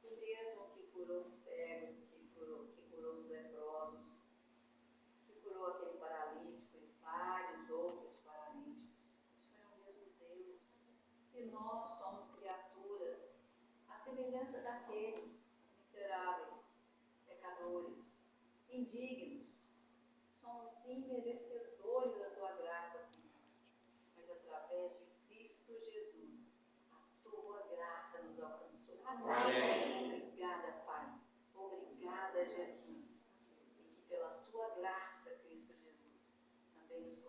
O mesmo que curou o cego, que curou os leprosos, que curou aquele paralítico e vários outros paralíticos. O Senhor é o mesmo Deus. E nós somos criaturas à semelhança daqueles miseráveis, pecadores, indignos. Somos imerecedores da tua graça, Senhor. Mas através de Cristo Jesus, a tua graça nos alcançou. Obrigada, Pai. Obrigada, Jesus. E que pela tua graça, Cristo Jesus, também nos